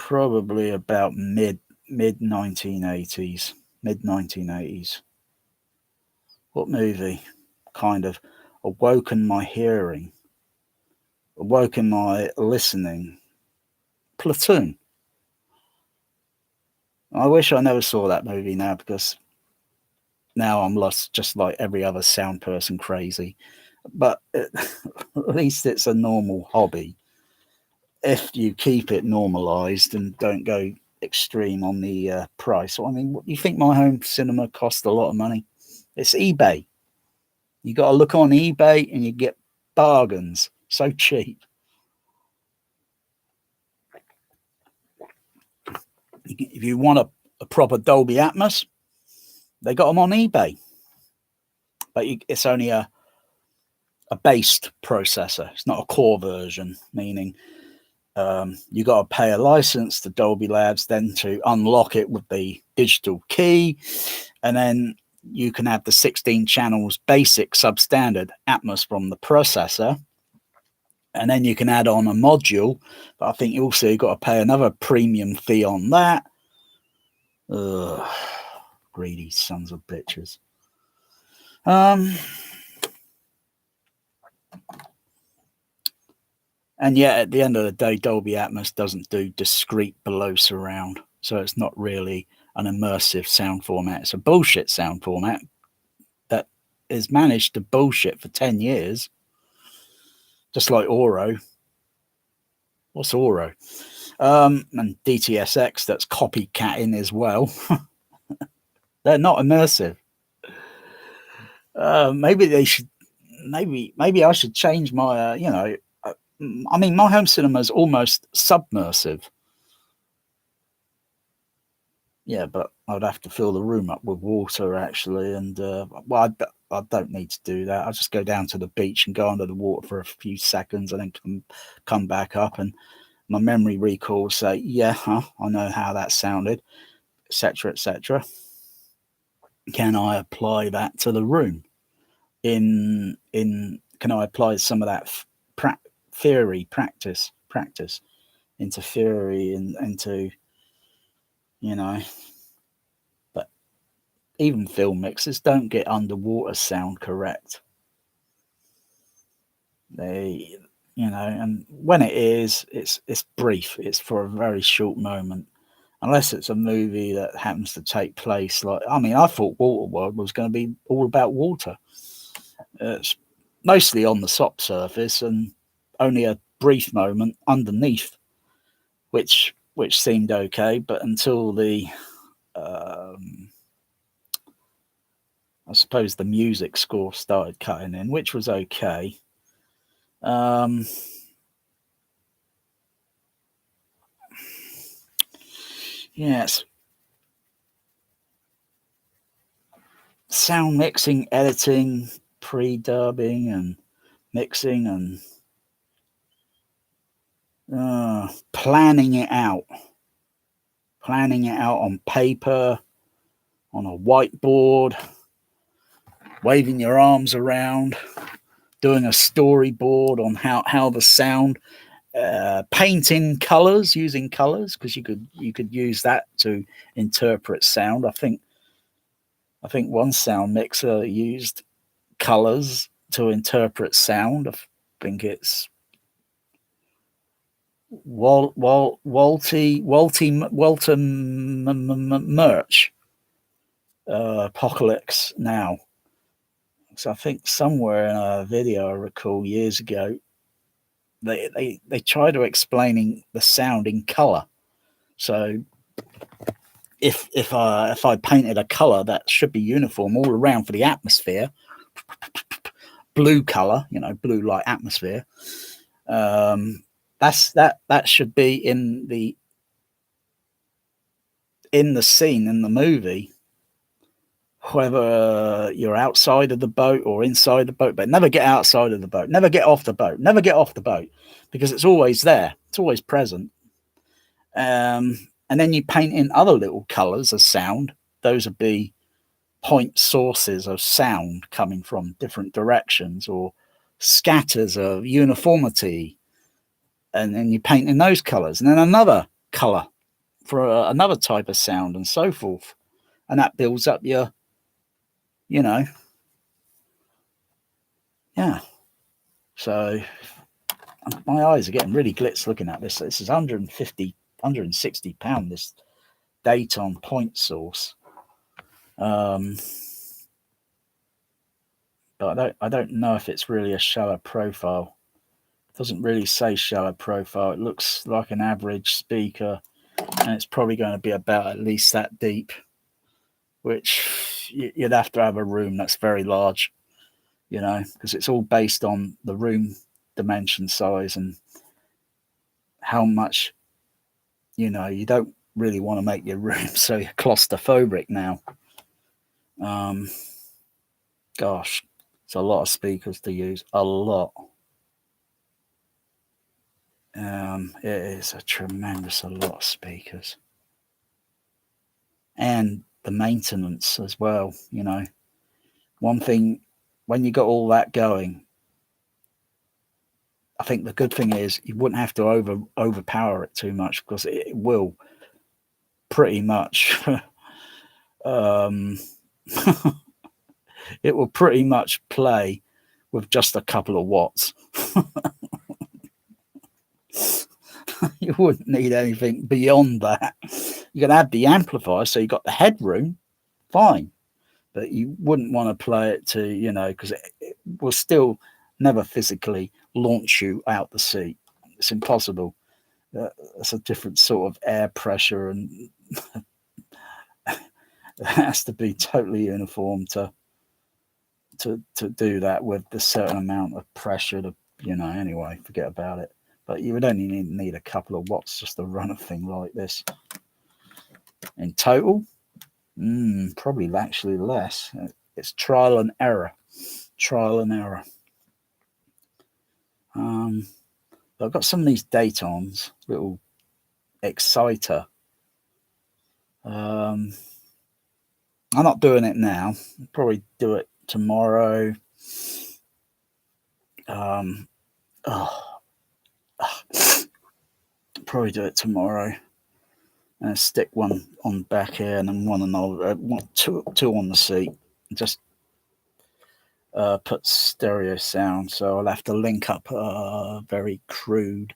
probably about mid 1980s, mid 1980s. What movie kind of awoken my hearing, awoken my listening? Platoon. I wish I never saw that movie now, because now I'm lost, just like every other sound person, crazy. But at least it's a normal hobby if you keep it normalized and don't go extreme on the price. I mean, what, you think my home cinema costs a lot of money? It's eBay. You got to look on eBay and you get bargains. So cheap. If you want a proper Dolby Atmos, they got them on eBay. But it's only a based processor. It's not a core version, meaning you got to pay a license to Dolby Labs, then to unlock it with the digital key, and then you can have the 16 channels basic substandard Atmos from the processor, and then you can add on a module. But I think you also got to pay another premium fee on that. Ugh, greedy sons of bitches. And yet, at the end of the day, Dolby Atmos doesn't do discrete below surround. So it's not really an immersive sound format. It's a bullshit sound format that has managed to bullshit for 10 years. Just like Oro. What's Oro? And DTSX, that's copycatting as well. They're not immersive. Maybe they should. Maybe I should change my. I mean, my home cinema is almost submersive. Yeah, but I'd have to fill the room up with water, actually. And, well, I don't need to do that. I'll just go down to the beach and go under the water for a few seconds and then come back up. And my memory recall will say, yeah, I know how that sounded, etc., etc. Can I apply that to the room? Can I apply some of that theory practice into theory and into, but even film mixers don't get underwater sound correct. They, and when it is, it's brief. It's for a very short moment, unless it's a movie that happens to take place. I thought Waterworld was going to be all about water. It's mostly on the subsurface and only a brief moment underneath, which seemed okay, but until the I suppose the music score started cutting in, which was okay. Yes. Sound mixing, editing, pre-dubbing and mixing and planning it out on paper, on a whiteboard, waving your arms around, doing a storyboard on how the sound, painting colors, using colors, because you could use that to interpret sound. I think one sound mixer used colors to interpret sound. I think it's Walter Murch, Apocalypse Now. So I think somewhere in a video I recall years ago, they try to explaining the sound in color. So if I painted a color that should be uniform all around for the atmosphere, blue color, blue like atmosphere, that should be in the scene, in the movie, whether you're outside of the boat or inside the boat. But never get outside of the boat, never get off the boat, because it's always there, it's always present. And then you paint in other little colors of sound. Those would be point sources of sound coming from different directions, or scatters of uniformity, and then you paint in those colors, and then another color for another type of sound and so forth. And that builds up your, you know, yeah. So my eyes are getting really glitz looking at this. This is 150, 160 pound, this Dayton point source. But I don't know if it's really a shallow profile. It doesn't really say shallow profile. It looks like an average speaker, and it's probably going to be about at least that deep, which you'd have to have a room that's very large, you know, because it's all based on the room dimension size and how much, you know, you don't really want to make your room so you're claustrophobic now. Gosh, it's a lot of speakers to use, a lot. It is a lot of speakers. And the maintenance as well, you know. One thing, when you got all that going, I think the good thing is you wouldn't have to overpower it too much, because it will pretty much it will pretty much play with just a couple of watts. You wouldn't need anything beyond that. You can add the amplifier, so you got the headroom, fine, but you wouldn't want to play it to, you know, because it will still never physically launch you out the seat. It's impossible. It's a different sort of air pressure, and it has to be totally uniform to do that with the certain amount of pressure to, you know, anyway, forget about it. But you would only need a couple of watts just to run a thing like this. In total, probably actually less. It's trial and error. I've got some of these Daytons, little exciter. I'm not doing it now. I'll probably do it tomorrow. Probably do it tomorrow. And stick one on back here, and then two on the seat. Just put stereo sound, so I'll have to link up very crude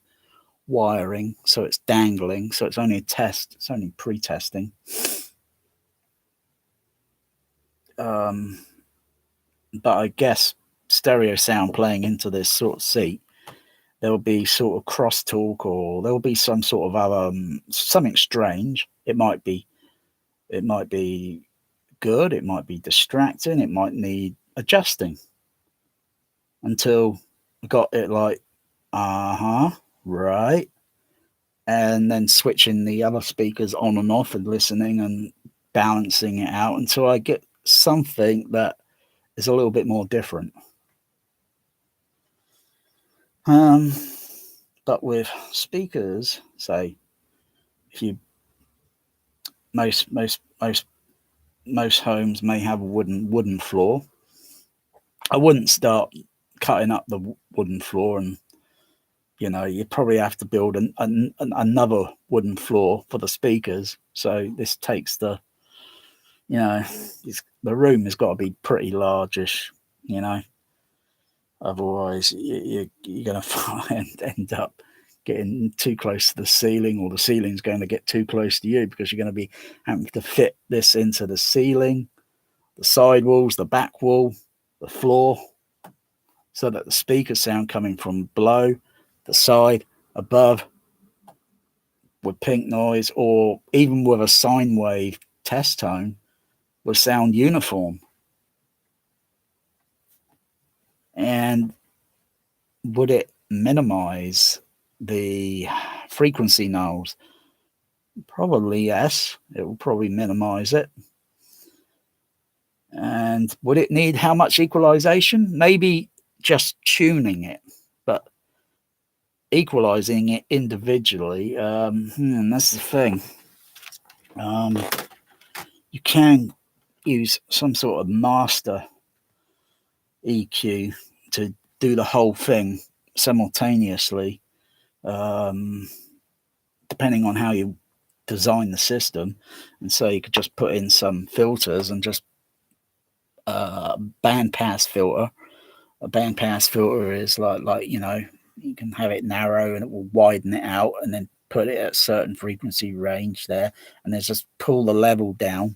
wiring, so it's dangling, so it's only a test, it's only pre-testing. But I guess stereo sound playing into this sort of seat, there'll be sort of crosstalk, or there'll be some sort of something strange. It might be good, it might be distracting, it might need adjusting, until I got it like, right, and then switching the other speakers on and off and listening and balancing it out until I get something that is a little bit more different. But with speakers, say, if you most homes may have a wooden floor. I wouldn't start cutting up the wooden floor, and you know, you probably have to build another wooden floor for the speakers. So this takes the, you know, the room has got to be pretty largish, you know. Otherwise, you're going to end up getting too close to the ceiling, or the ceiling's going to get too close to you, because you're going to be having to fit this into the ceiling, the side walls, the back wall, the floor, so that the speaker sound coming from below, the side, above, with pink noise, or even with a sine wave test tone, will sound uniform. And would it minimize the frequency nulls? Probably yes. It will probably minimize it. And would it need how much equalization? Maybe just tuning it, but equalizing it individually, that's the thing. You can use some sort of master EQ to do the whole thing simultaneously, depending on how you design the system, and so you could just put in some filters and just bandpass filter. A bandpass filter is like you can have it narrow and it will widen it out, and then put it at a certain frequency range there, and then just pull the level down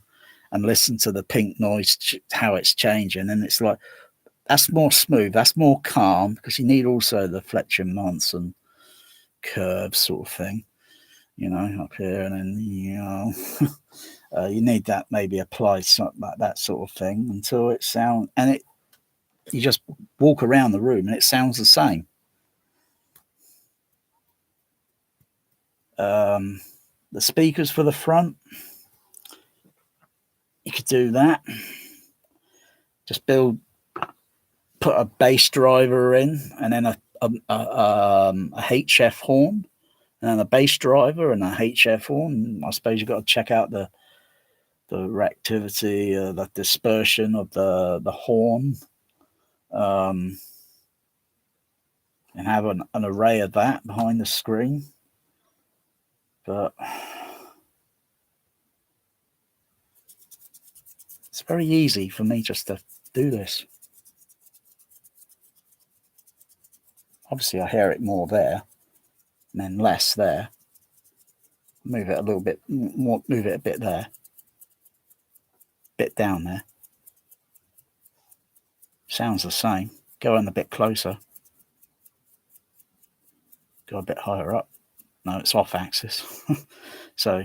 and listen to the pink noise, how it's changing, and it's like that's more smooth, that's more calm, because you need also the Fletcher-Manson curve sort of thing, up here, and then you need that maybe applied something like that sort of thing until it sounds, and you just walk around the room and it sounds the same. The speakers for the front, you could do that. Just put a bass driver in, and then a HF horn, and then a bass driver and a HF horn. I suppose you've got to check out the reactivity, the dispersion of the horn, and have an array of that behind the screen. But it's very easy for me just to do this. Obviously, I hear it more there, and then less there. Move it a little bit more, move it a bit there, bit down there. Sounds the same. Go in a bit closer. Go a bit higher up. No, it's off axis. So,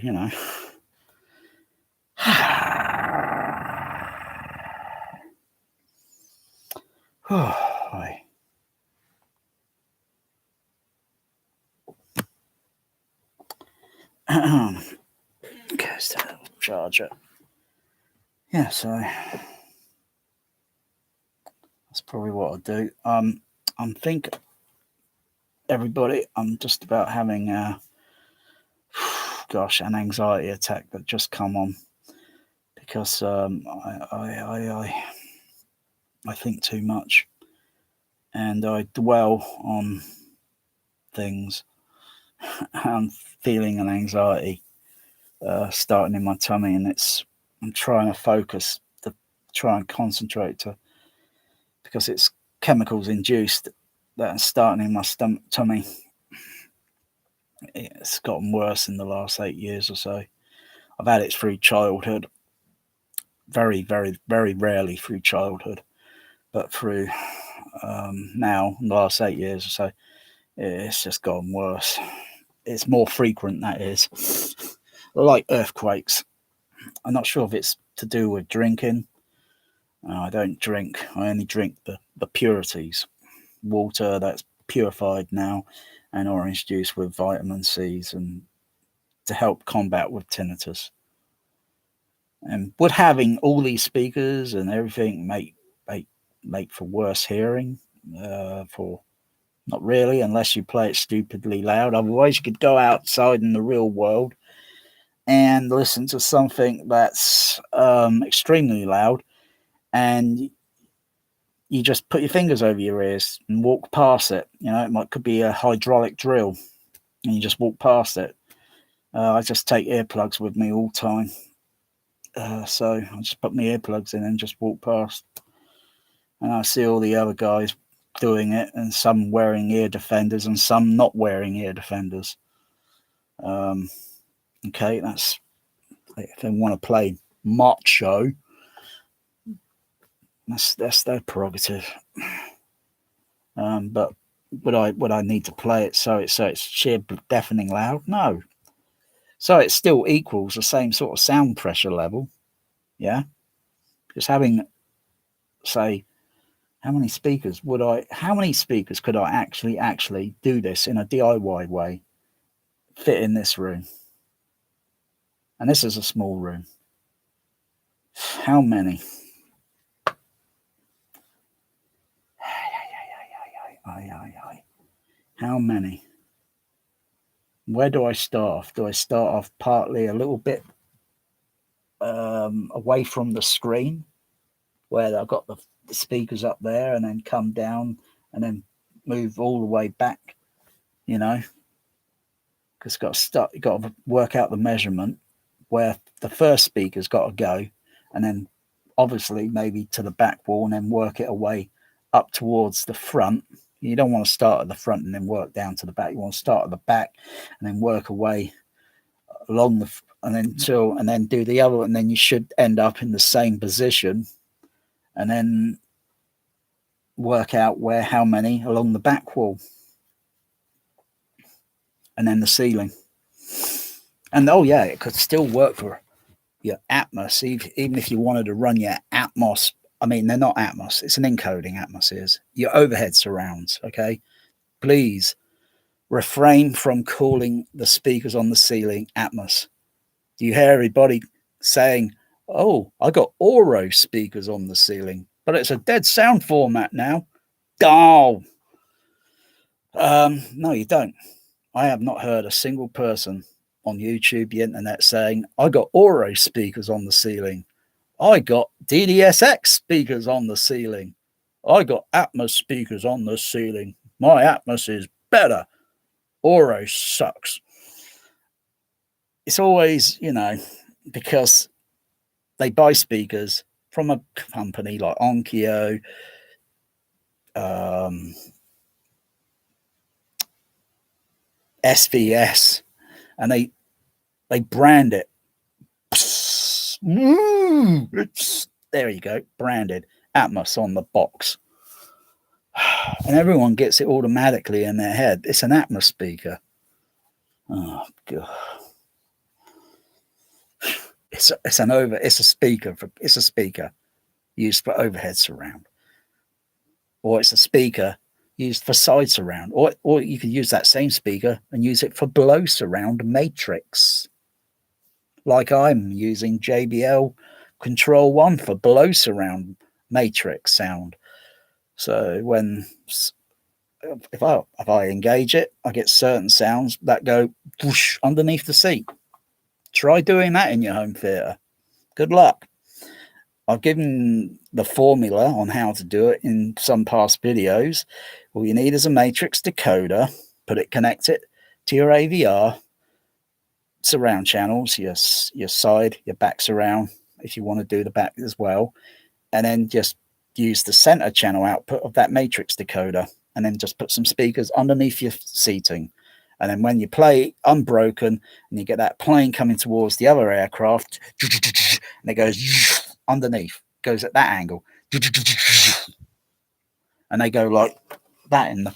goes to the charger. Yeah, so that's probably what I'll do. I'm think everybody, I'm just about having an anxiety attack that just come on, because I think too much, and I dwell on things. I'm feeling an anxiety starting in my tummy, and I'm trying to focus, to try and concentrate, because it's chemicals induced that are starting in my tummy. It's gotten worse in the last 8 years or so. I've had it through childhood, very, very, very rarely through childhood, but through now, in the last 8 years or so, it's just gotten worse. It's more frequent, that is. Like earthquakes. I'm not sure if it's to do with drinking. I don't drink. I only drink the purities. Water that's purified now, and orange juice with vitamin C's, and to help combat with tinnitus. And would having all these speakers and everything make for worse hearing? For not really, unless you play it stupidly loud. Otherwise, you could go outside in the real world and listen to something that's extremely loud, and you just put your fingers over your ears and walk past it. It could be a hydraulic drill, and you just walk past it. I just take earplugs with me all the time. So I just put my earplugs in and just walk past. And I see all the other guys doing it, and some wearing ear defenders and some not wearing ear defenders. Okay, that's if they want to play macho, that's their prerogative. But would I need to play it so it's sheer deafening loud? No. So it still equals the same sort of sound pressure level. Yeah. Just having, say, how many speakers could I actually do this in a DIY way, fit in this room? And this is a small room. How many? How many? Where do I start off? Do I start off partly a little bit away from the screen, where I've got the speakers up there, and then come down and then move all the way back, because you got to work out the measurement where the first speaker's got to go, and then obviously maybe to the back wall, and then work it away up towards the front. You don't want to start at the front and then work down to the back. You want to start at the back and then work away along the and then do the other, and then you should end up in the same position, and then work out how many along the back wall, and then the ceiling. And oh yeah, it could still work for your Atmos, even if you wanted to run your Atmos. I mean, they're not Atmos, it's an encoding. Atmos is your overhead surrounds. Okay, please refrain from calling the speakers on the ceiling Atmos. Do you hear everybody saying, oh, I got Oro speakers on the ceiling, but it's a dead sound format now? Oh, no, you don't. I have not heard a single person on YouTube, the internet, saying, I got Oro speakers on the ceiling. I got DDSX speakers on the ceiling. I got Atmos speakers on the ceiling. My Atmos is better. Oro sucks. It's always, because they buy speakers from a company like Onkyo, SVS, and they brand it. There you go, branded Atmos on the box. And everyone gets it automatically in their head. It's an Atmos speaker. Oh, God. It's a speaker used for overhead surround, or it's a speaker used for side surround, or you could use that same speaker and use it for below surround matrix, like I'm using JBL Control 1 for below surround matrix sound. So if I engage it, I get certain sounds that go whoosh underneath the seat. Try doing that in your home theater. Good luck. I've given the formula on how to do it in some past videos. All you need is a matrix decoder. Connect it to your AVR surround channels, your side, your back surround, if you want to do the back as well, and then just use the center channel output of that matrix decoder, and then just put some speakers underneath your seating. And then when you play Unbroken and you get that plane coming towards the other aircraft, and it goes underneath, goes at that angle, and they go like that in the,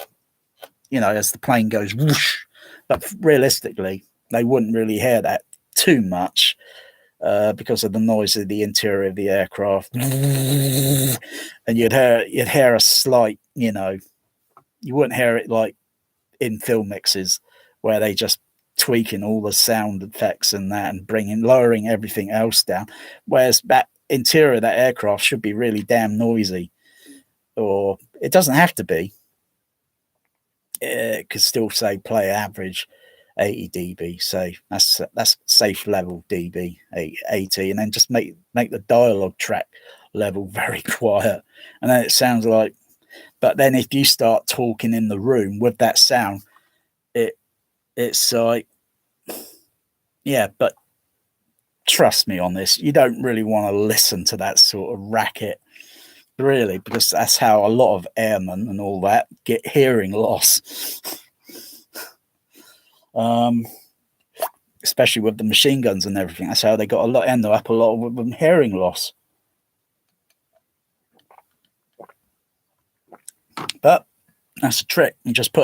as the plane goes whoosh. But realistically, they wouldn't really hear that too much because of the noise of the interior of the aircraft. And you'd hear a slight, you wouldn't hear it like in film mixes where they just tweaking all the sound effects and that and lowering everything else down, whereas that interior of that aircraft should be really damn noisy. Or it doesn't have to be. It could still say play average 80 dB, say that's safe level dB 80, and then just make the dialogue track level very quiet, and then it sounds like. But then if you start talking in the room with that sound, it's like, yeah, but trust me on this, you don't really want to listen to that sort of racket, really, because that's how a lot of airmen and all that get hearing loss. Especially with the machine guns and everything. That's how they end up a lot with them hearing loss. But that's a trick. You just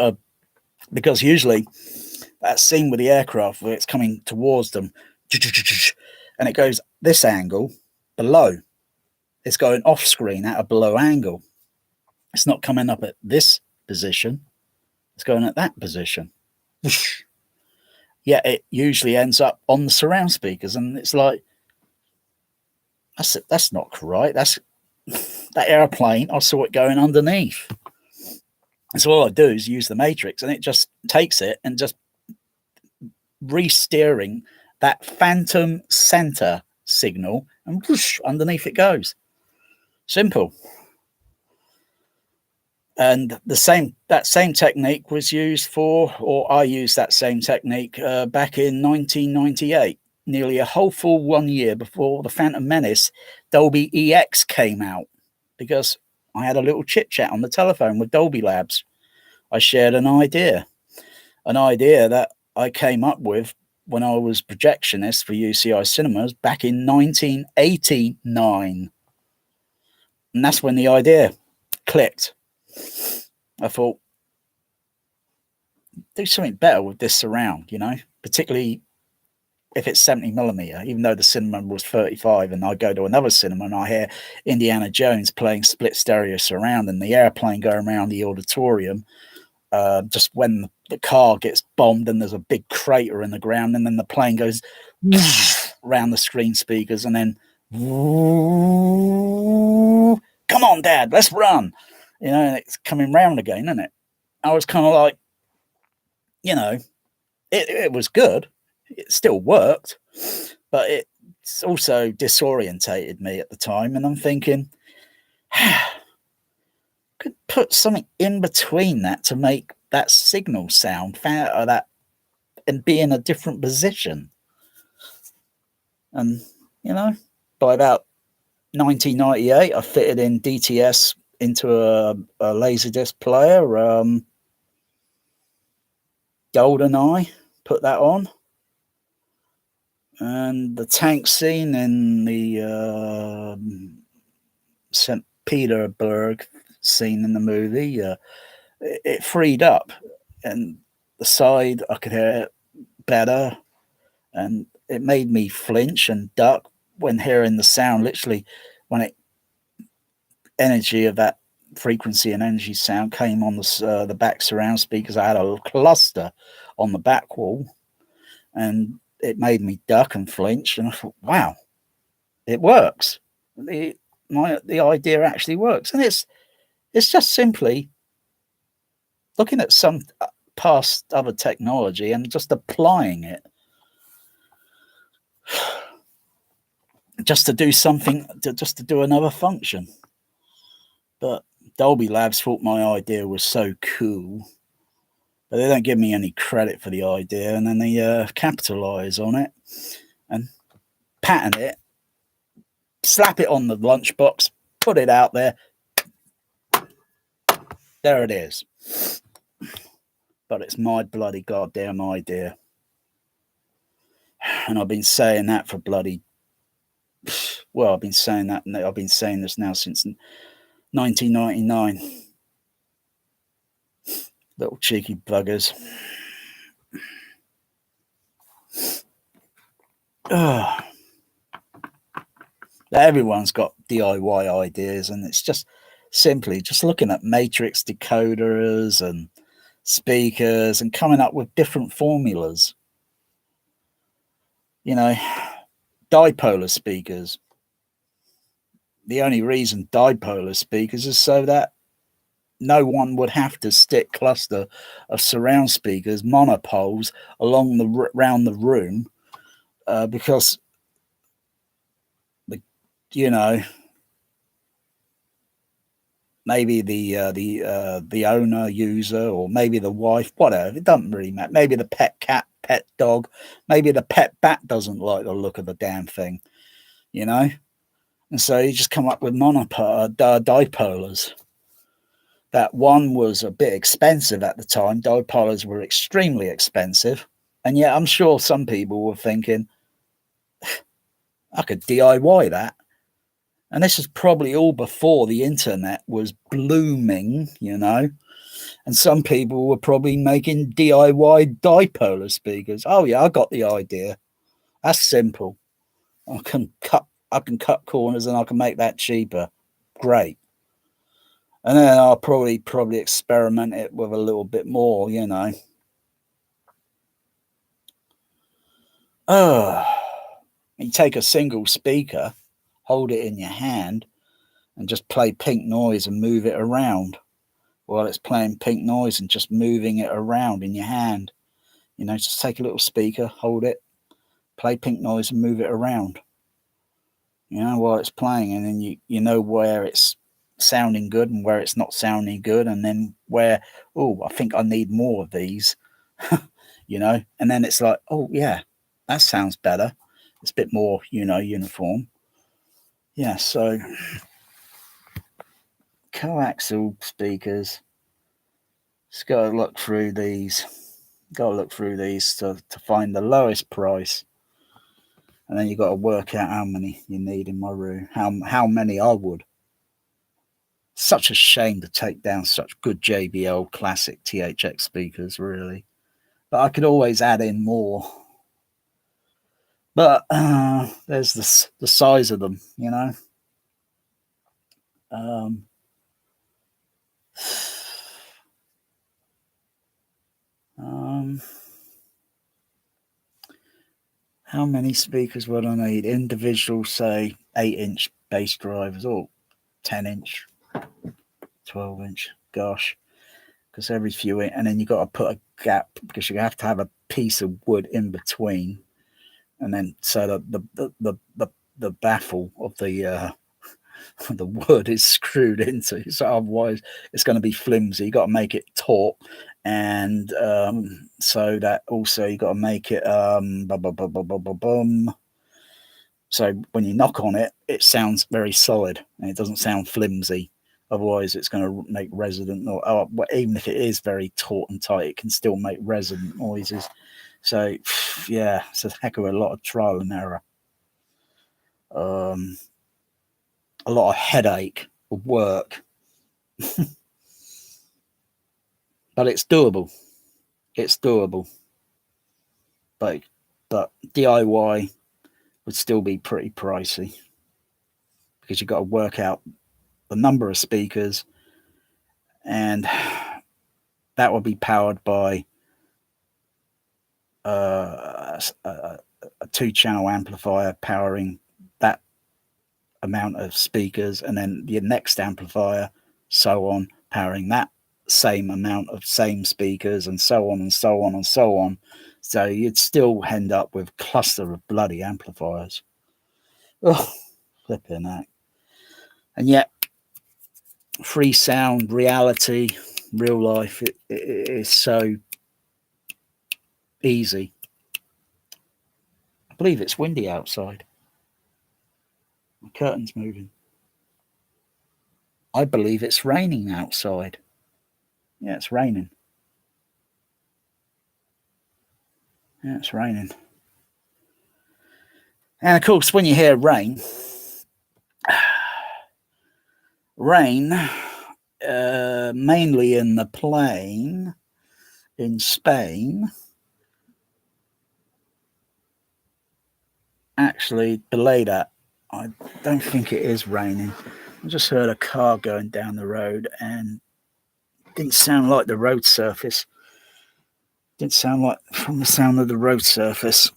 because usually that scene with the aircraft where it's coming towards them and it goes this angle below, it's going off screen at a below angle. It's not coming up at this position, it's going at that position. Yeah, it usually ends up on the surround speakers, and it's like, that's not right. That's that airplane, I saw it going underneath. And so all I do is use the matrix, and it just takes it and just re-steering that phantom center signal, and whoosh, underneath it goes. Simple. And that same technique was used for, or I used that same technique back in 1998, nearly a whole full 1 year before the Phantom Menace Dolby EX came out, because I had a little chit chat on the telephone with Dolby Labs. I shared an idea that I came up with when I was projectionist for UCI Cinemas back in 1989. And that's when the idea clicked. I thought, do something better with this surround, particularly if it's 70mm, even though the cinema was 35, and I go to another cinema and I hear Indiana Jones playing split stereo surround and the airplane going around the auditorium, just when the car gets bombed and there's a big crater in the ground, and then the plane goes around the screen speakers, and then come on, Dad, let's run, and it's coming round again, isn't it? I was kind of like, it was good. It still worked, but it also disorientated me at the time. And I'm thinking, could put something in between that to make that signal sound or that and be in a different position. And, by about 1998, I fitted in DTS into a Laserdisc player, GoldenEye, put that on. And the tank scene in the St. Petersburg scene in the movie, it freed up, and the side I could hear it better, and it made me flinch and duck when hearing the sound. Literally, when energy of that frequency and energy sound came on the back surround speakers, I had a cluster on the back wall, and it made me duck and flinch, and I thought, wow, it works. The idea actually works. And it's just simply looking at some past other technology and just applying it just to do something, just to do another function. But Dolby Labs thought my idea was so cool, but they don't give me any credit for the idea, and then they capitalize on it and patent it, slap it on the lunchbox, put it out there. There it is. But it's my bloody goddamn idea. And I've been saying that for I've been saying this now since 1999. Little cheeky buggers. Everyone's got DIY ideas, and it's just simply just looking at matrix decoders and speakers and coming up with different formulas. Dipolar speakers. The only reason dipolar speakers is so that no one would have to stick cluster of surround speakers, monopoles, around the room, because maybe the owner, user, or maybe the wife, whatever, it doesn't really matter. Maybe the pet cat, pet dog, maybe the pet bat doesn't like the look of the damn thing, and so you just come up with dipolars. That one was a bit expensive at the time. Dipolars were extremely expensive, and yet I'm sure some people were thinking, I could DIY that. And this is probably all before the internet was blooming, and some people were probably making DIY dipolar speakers. Oh yeah, I got the idea. That's simple. I can cut corners, and I can make that cheaper. Great. And then I'll probably experiment it with a little bit more, You take a single speaker, hold it in your hand, and just play pink noise and move it around while it's playing pink noise and just moving it around in your hand. Just take a little speaker, hold it, play pink noise and move it around, while it's playing. And then you know where it's sounding good and where it's not sounding good, and then where, oh, I think I need more of these, you know, and then it's like, oh yeah, that sounds better. It's a bit more, you know, uniform. Yeah, so coaxial speakers, just got to look through these. Got to look through these to find the lowest price, and then you got to work out how many you need in my room. How many I would. Such a shame to take down such good JBL classic THX speakers, really. But I could always add in more. But there's the size of them, you know. Um, how many speakers would I need? Individual, say, 8-inch bass drivers, or 10-inch, 12-inch. Gosh, because every few, and then you got to put a gap because you have to have a piece of wood in between, and then so the baffle of the the wood is screwed into, so otherwise it's going to be flimsy. You got to make it taut, and so that also you got to make it so when you knock on it, it sounds very solid and it doesn't sound flimsy. Otherwise, it's going to make resonant, or even if it is very taut and tight, it can still make resonant noises. So, yeah, it's a heck of a lot of trial and error. A lot of headache of work, but it's doable. It's doable. But DIY would still be pretty pricey because you've got to work out the number of speakers, and that will be powered by a 2-channel amplifier powering that amount of speakers, and then your next amplifier, so on, powering that same amount of same speakers, and so on and so on and so on. So you'd still end up with a cluster of bloody amplifiers. Oh, flipping that. And yet, free sound, reality, real life, it is so easy. I believe it's windy outside. The curtain's moving. I believe it's raining outside. Yeah, it's raining. Yeah, it's raining. And of course, when you hear rain, mainly in the plain in Spain, actually below that, I don't think it is raining. I just heard a car going down the road, and it didn't sound like the road surface. It didn't sound like from the sound of the road surface.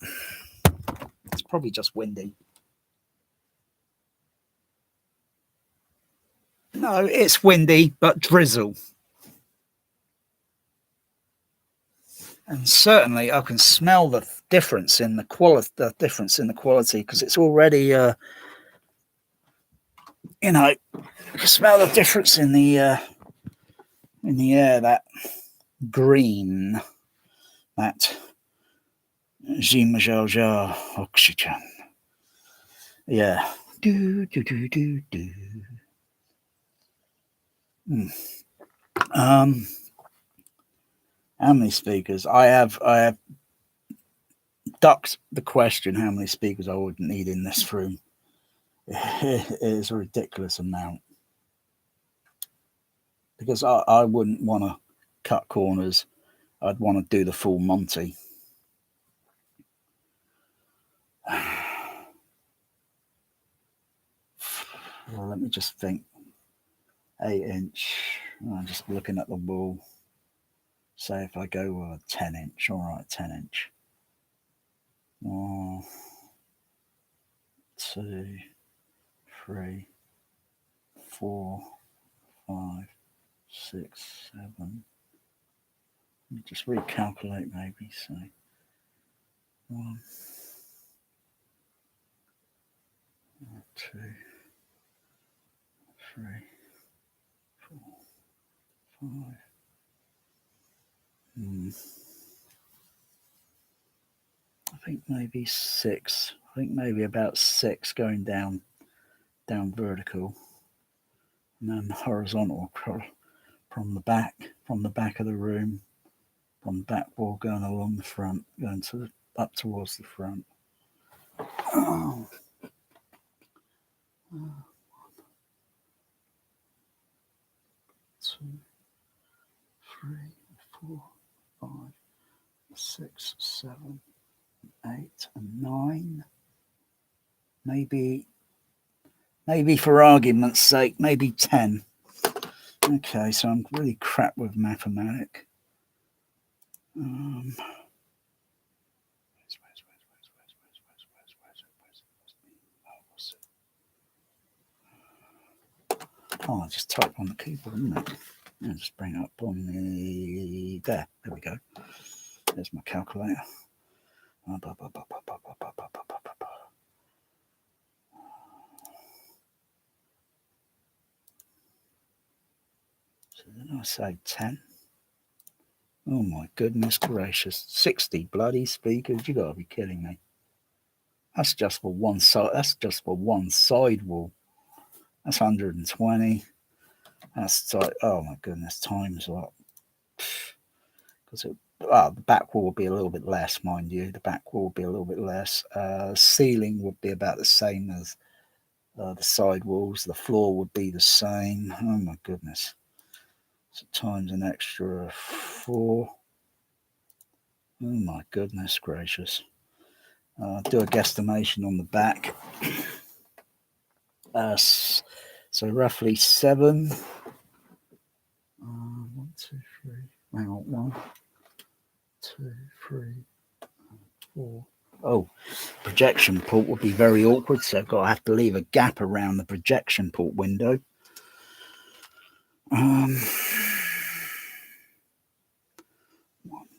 It's probably just windy. No, it's windy, but drizzle. And certainly I can smell the difference in the quality, because it's already, you know, you can smell the difference in the air, that green, that Jimajalja oxygen. Yeah. Do, do, do, do, do. How many speakers? I have ducked the question how many speakers I would need in this room. It is a ridiculous amount. Because I wouldn't want to cut corners. I'd want to do the full Monty. Well, let me just think. 8-inch. I'm just looking at the wall. Say if I go with a 10-inch. All right, 10-inch. 1, 2, 3, 4, 5, 6, 7. Let me just recalculate maybe. So 1, 2, 3, I think maybe 6. I think maybe about 6 going down vertical, and then horizontal from the back of the room, from the back wall going along the front, going up towards the front. Oh. 2, 3, 4, 5, 6, 7, 8, and 9. Maybe for argument's sake, maybe 10. Okay, so I'm really crap with mathematics. I'll just type on the keyboard, isn't it? I'll just bring it up on the... There we go. There's my calculator. So did I say 10? Oh my goodness gracious. 60 bloody speakers. You gotta be kidding me. That's just for one side. That's just for one side wall. That's 120. That's like, oh my goodness, times what? Because the back wall would be a little bit less, mind you. The back wall would be a little bit less. Ceiling would be about the same as the side walls. The floor would be the same. Oh my goodness. So times an extra 4. Oh my goodness gracious. Do a guesstimation on the back. So roughly 7. 1, 2, 3. Hang on, 1, 2, 3, 4. Oh, projection port would be very awkward, so I've got to have to leave a gap around the projection port window. 1,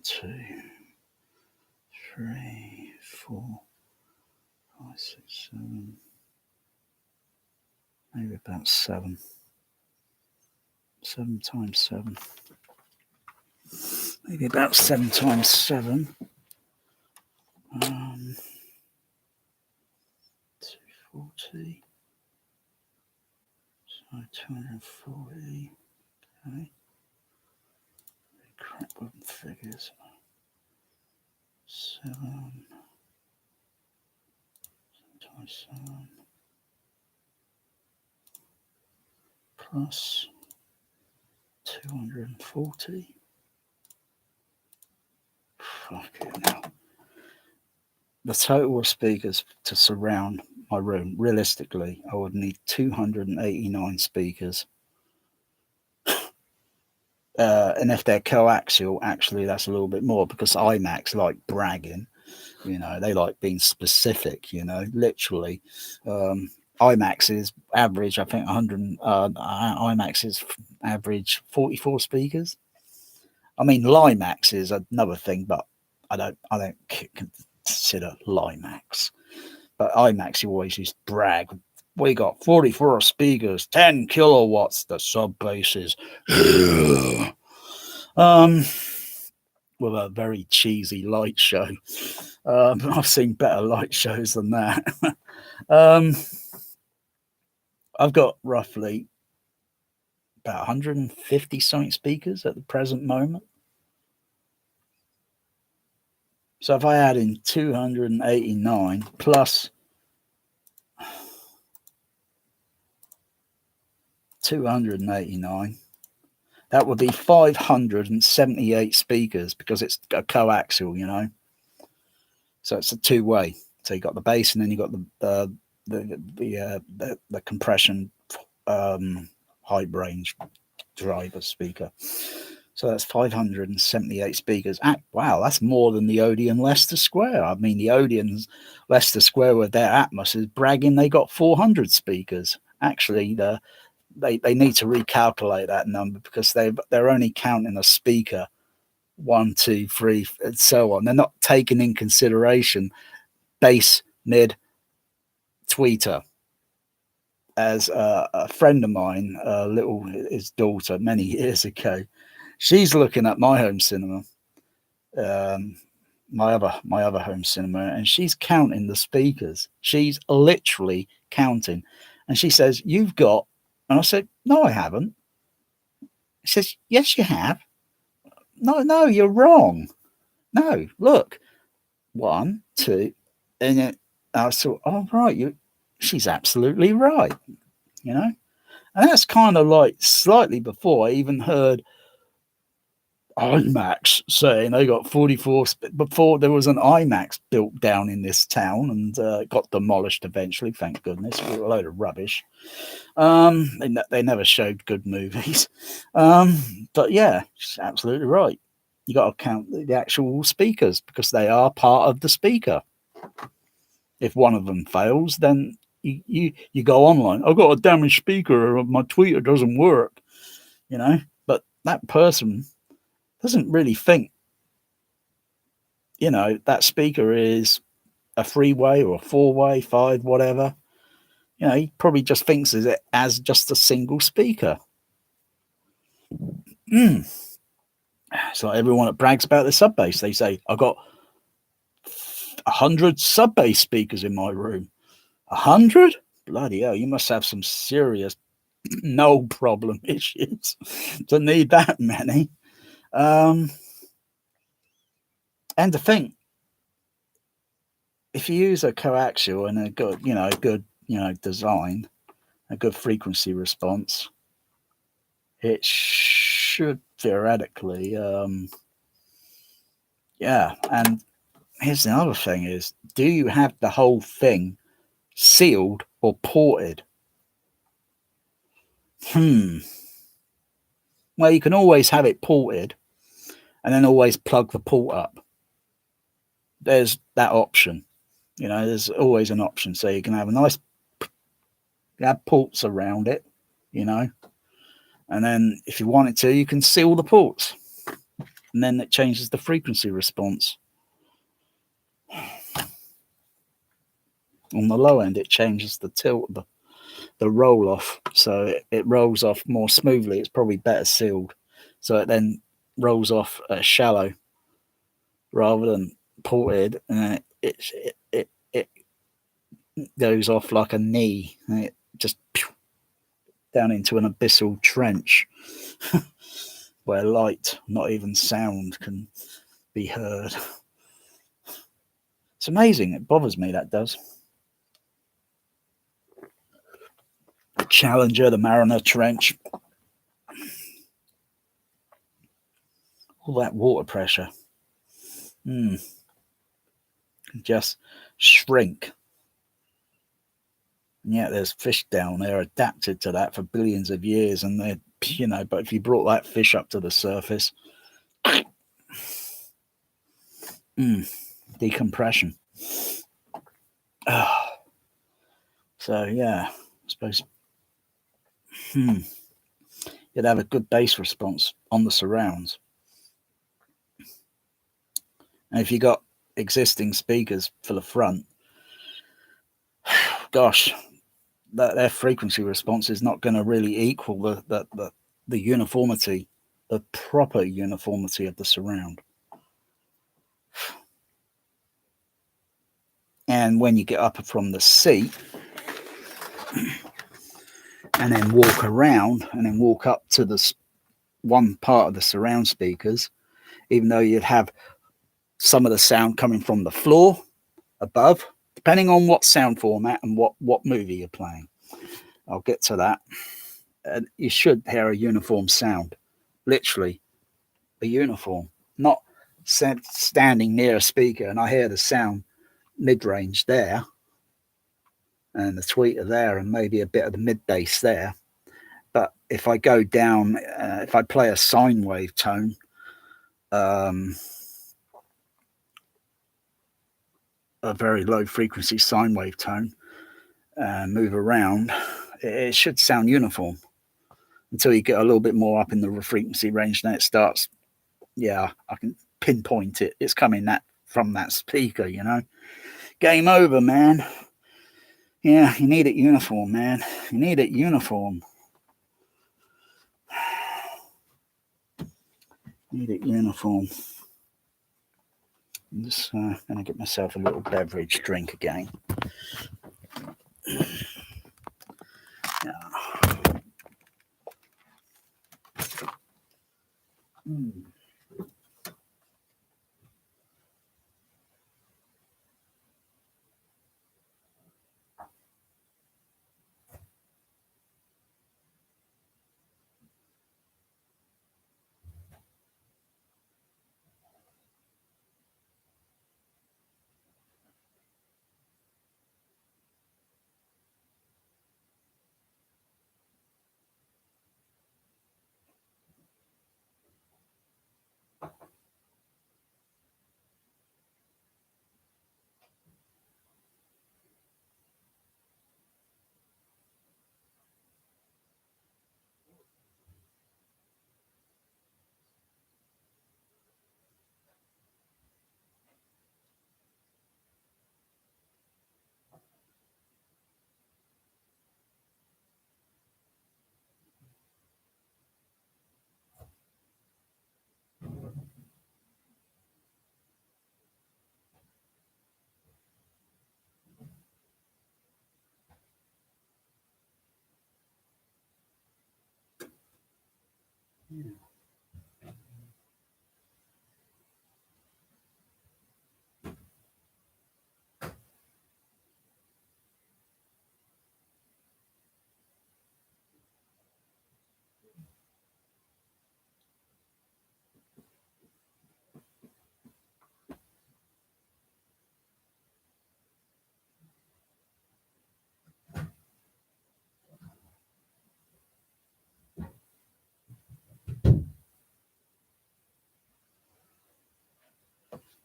2, 3, 4, 5, 6, 7. Maybe about 7. 7 times 7. Maybe about 7 times 7. 240. So 240. Okay. Crap with figures. 7 times 7 plus 240. Fuck it now. The total of speakers to surround my room, realistically, I would need 289 speakers. And if they're coaxial, actually, that's a little bit more, because IMAX like bragging. You know, they like being specific, you know, literally. IMAX is average, I think, 100. IMAX is average 44 speakers. I mean, Limax is another thing, but I don't consider Limax. But IMAX, you always used to brag. We got 44 speakers, 10 kilowatts. The sub bass is with a very cheesy light show. I've seen better light shows than that. I've got roughly about 150 something speakers at the present moment. So if I add in 289 plus 289, that would be 578 speakers, because it's a coaxial, you know. So it's a two-way. So you got the bass, and then you got the compression high range driver speaker. So that's 578 speakers. Wow, that's more than the Odeon Leicester Square. I mean, the Odeon Leicester Square with their Atmos is bragging they got 400 speakers. Actually, they need to recalculate that number, because they're only counting a speaker, 1, 2, 3, and so on. They're not taking in consideration bass, mid, tweeter. as a friend of mine, his daughter, many years ago. She's looking at my home cinema, um, my other home cinema, and she's counting the speakers. She's literally counting, and she says, "You've got," and I said, "No, I haven't." She says, "Yes, you have." No, no, you're wrong. No, look, one, two, and then I thought, "Oh, right, you." She's absolutely right, you know, and that's kind of like slightly before I even heard IMAX saying they got 44 before there was an IMAX built down in this town and got demolished eventually. Thank goodness, a load of rubbish. They never showed good movies. But yeah, she's absolutely right. You got to count the actual speakers because they are part of the speaker. If one of them fails, then you go online. I've got a damaged speaker, or my tweeter doesn't work. You know, but that person doesn't really think, that speaker is a three-way or a four-way, five, whatever. He probably just thinks of it as just a single speaker. It's like everyone that brags about the sub bass. They say, I've got 100 sub bass speakers in my room. 100? Bloody hell, you must have some serious no problem issues to need that many. And to think, if you use a coaxial and a good design, a good frequency response, it should theoretically, And here's the other thing: is do you have the whole thing sealed or ported? Well, you can always have it ported, and then always plug the port up. There's that option. There's always an option, so you can have have ports around it, and then if you wanted to, you can seal the ports, and then it changes the frequency response. On the low end, it changes the tilt, the roll off, so it rolls off more smoothly. It's probably better sealed, so it then rolls off shallow rather than ported, and it goes off like a knee, and it just down into an abyssal trench where light, not even sound, can be heard. It's amazing. It bothers me, that does. The Challenger, the Mariner Trench, all that water pressure just shrink. And yet there's fish down there adapted to that for billions of years, and they're, but if you brought that fish up to the surface, decompression. So yeah, I suppose you'd have a good bass response on the surrounds. And if you got existing speakers for the front, gosh, their frequency response is not going to really equal the uniformity, the proper uniformity of the surround. And when you get up from the seat and then walk around and then walk up to the one part of the surround speakers, even though you'd have some of the sound coming from the floor above, depending on what sound format and what movie you're playing. I'll get to that. And you should hear a uniform sound, literally a uniform, not standing near a speaker and I hear the sound mid-range there and the tweeter there and maybe a bit of the mid-bass there. But if I go down, if I play a sine wave tone, a very low frequency sine wave tone, and move around, it should sound uniform until you get a little bit more up in the frequency range. Then it starts, I can pinpoint it. It's coming from that speaker, Game over, man. Yeah, you need it uniform, man. You need it uniform. Need it uniform. I'm just going to get myself a little beverage drink again. Mm.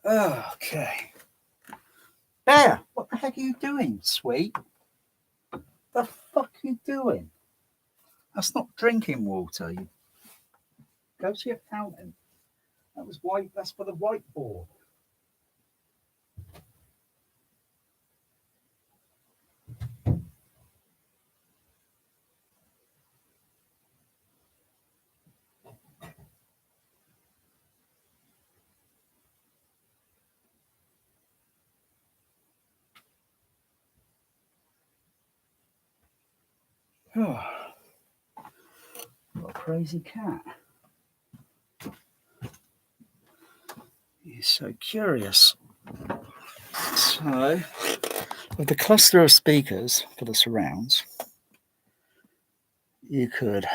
Okay. Bear, what the heck are you doing, sweet? The fuck are you doing? That's not drinking water. You go to your fountain. That was white. That's for the whiteboard. Oh, what a crazy cat. He's so curious. So, with the cluster of speakers for the surrounds, you could,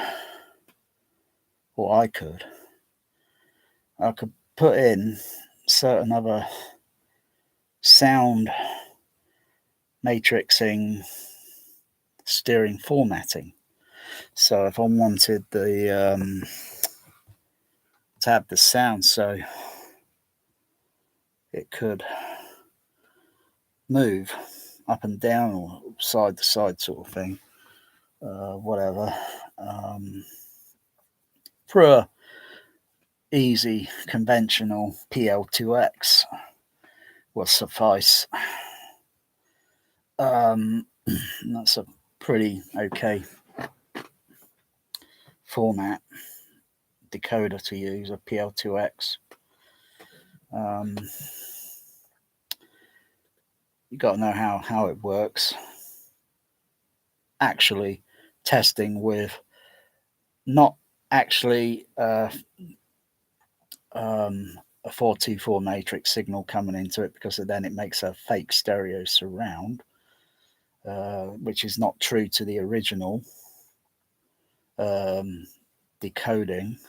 or I could put in certain other sound matrixing steering formatting. So if I wanted the to have the sound so it could move up and down or side to side sort of thing, whatever, for a easy conventional PL2X will suffice. That's a pretty okay format decoder to use, a PL2X. You got to know how it works. Actually testing with not actually a 424 matrix signal coming into it, because then it makes a fake stereo surround, which is not true to the original decoding.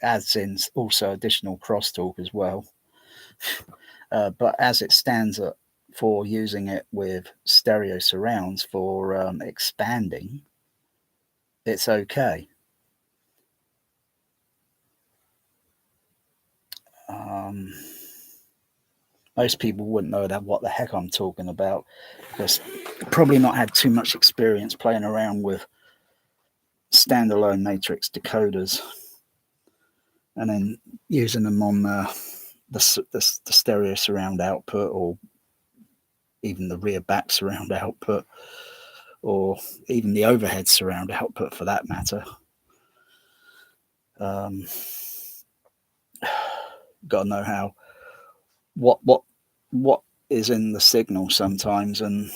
Adds in also additional crosstalk as well. But as it stands for using it with stereo surrounds for expanding, it's okay. Most people wouldn't know that what the heck I'm talking about, because probably not had too much experience playing around with standalone matrix decoders and then using them on the stereo surround output or even the rear back surround output, or even the overhead surround output for that matter. Got to know how what is in the signal sometimes, and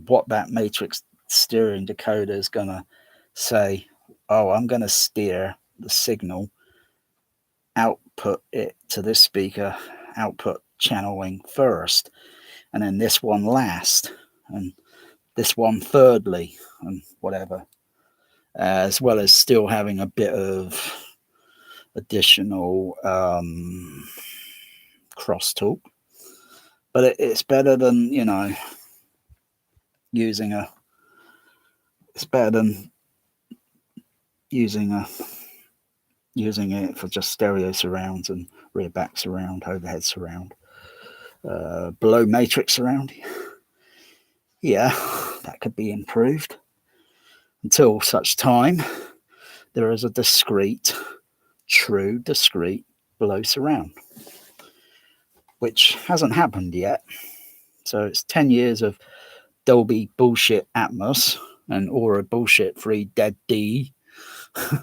what that matrix steering decoder is going to say. Oh, I'm going to steer the signal, output it to this speaker, output channeling first, and then this one last, and this one thirdly, and whatever, as well as still having a bit of additional crosstalk. But it's better than, using a. It's better than using it for just stereo surrounds and rear back surround, overhead surround, below matrix surround. Yeah, that could be improved until such time there is a true discrete below surround, which hasn't happened yet. So it's 10 years of Dolby bullshit Atmos and Aura bullshit free dead D and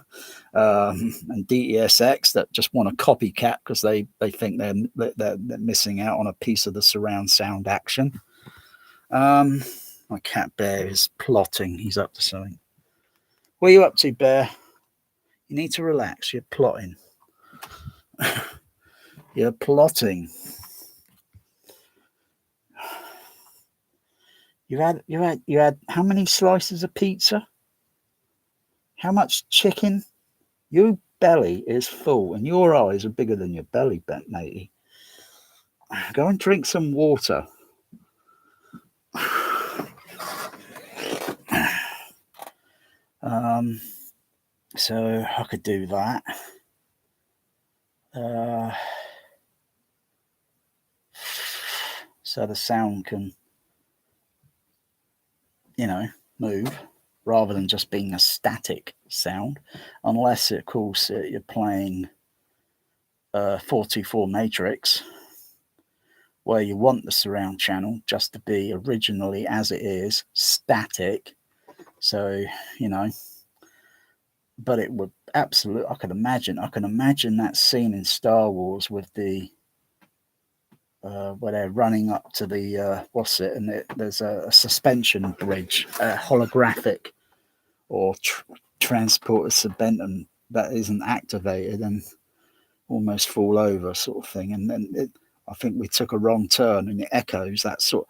DESX that just want a copycat because they think they're missing out on a piece of the surround sound action. My cat Bear is plotting. He's up to something. What are you up to, Bear? You need to relax. You're plotting. You're plotting. You had how many slices of pizza? How much chicken? Your belly is full and your eyes are bigger than your belly, matey. Go and drink some water. So I could do that. So the sound can, move rather than just being a static sound, unless, of course, you're playing 424 matrix, where you want the surround channel just to be originally as it is, static. So, but it would absolutely, I can imagine that scene in Star Wars with the, where they're running up to the, and there's a suspension bridge, holographic or transporter Serpentum that isn't activated and almost fall over sort of thing. And then I think we took a wrong turn and it echoes that sort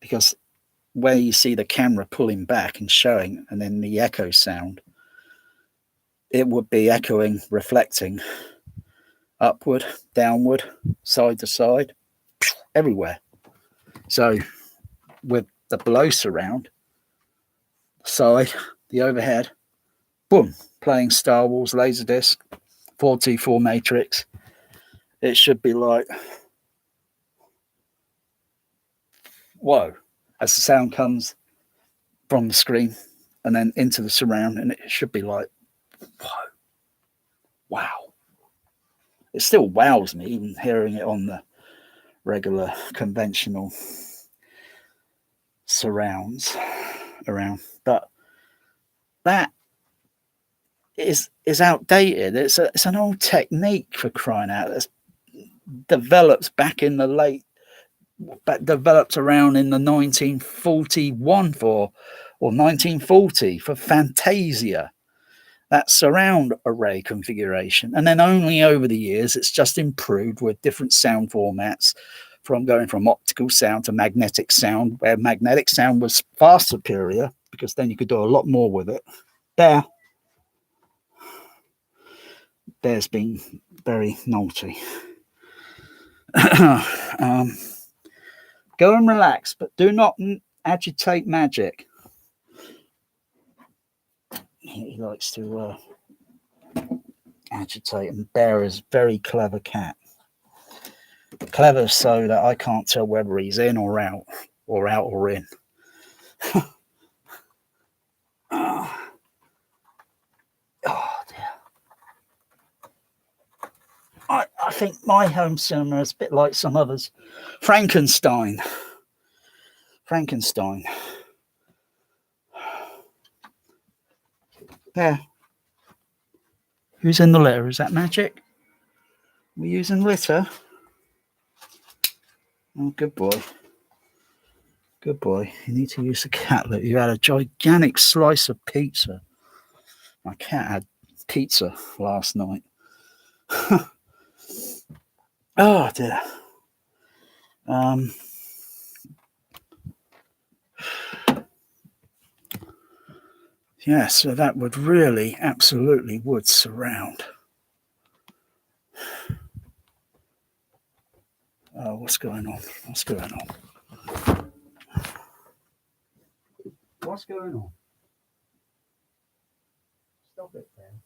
because where you see the camera pulling back and showing, and then the echo sound, it would be echoing, reflecting upward, downward, side to side, everywhere. So with the below surround, side, the overhead, boom, playing Star Wars Laserdisc, 424 matrix, it should be like, whoa, as the sound comes from the screen and then into the surround, and it should be like, whoa, wow. It still wows me, even hearing it on the regular conventional surrounds around. But that is outdated. It's an old technique, for crying out. It's developed developed around in the 1941 or 1940 for Fantasia, that surround array configuration. And then only over the years, it's just improved with different sound formats, from going from optical sound to magnetic sound, where magnetic sound was far superior because then you could do a lot more with it. Bear's been very naughty. Go and relax, but do not agitate magic. He likes to agitate, and Bear is a very clever cat. Clever so that I can't tell whether he's in or out or in. Oh dear. I think my home cinema is a bit like some others. Frankenstein. There. Who's in the litter? Is that Magic? We're using litter. Oh, good boy. Good boy. You need to use the cat litter. You had a gigantic slice of pizza. My cat had pizza last night. Oh dear. Yeah, so that would really, absolutely would surround. Oh, what's going on? What's going on? What's going on? Stop it, Ben.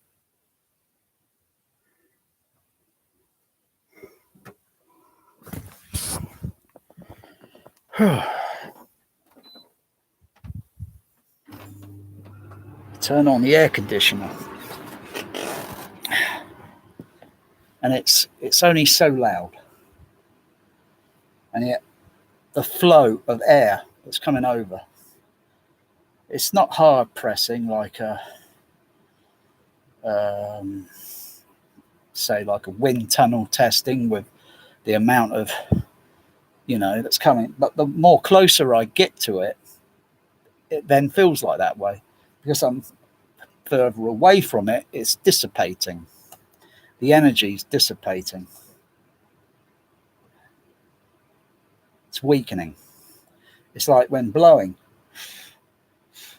Turn on the air conditioner. And it's only so loud. And yet the flow of air that's coming over, it's not hard pressing like a say like a wind tunnel testing with the amount of that's coming, but the more closer I get to it, it then feels like that way because I'm further away from it. It's dissipating, the energy is dissipating, it's weakening. It's like when blowing,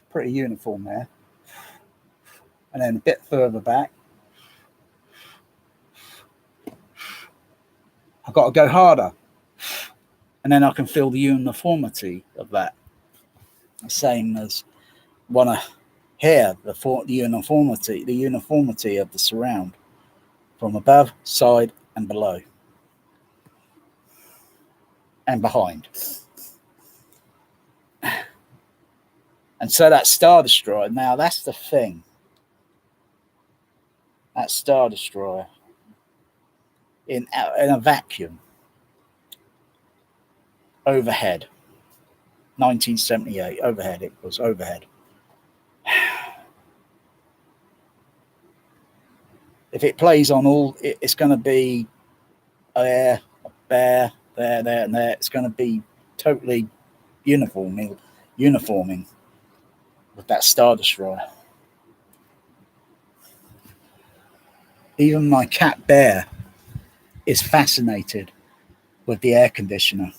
pretty uniform there, and then a bit further back I've got to go harder, and then I can feel the uniformity of that. The same as want to hear the uniformity of the surround from above, side, and below, and behind. And so that Star Destroyer, now that's the thing. That Star Destroyer in a vacuum, overhead, 1978, overhead, it was overhead. If it plays on all, it's going to be there, there, and there. It's going to be totally uniforming with that Star Destroyer. Even my cat Bear is fascinated with the air conditioner.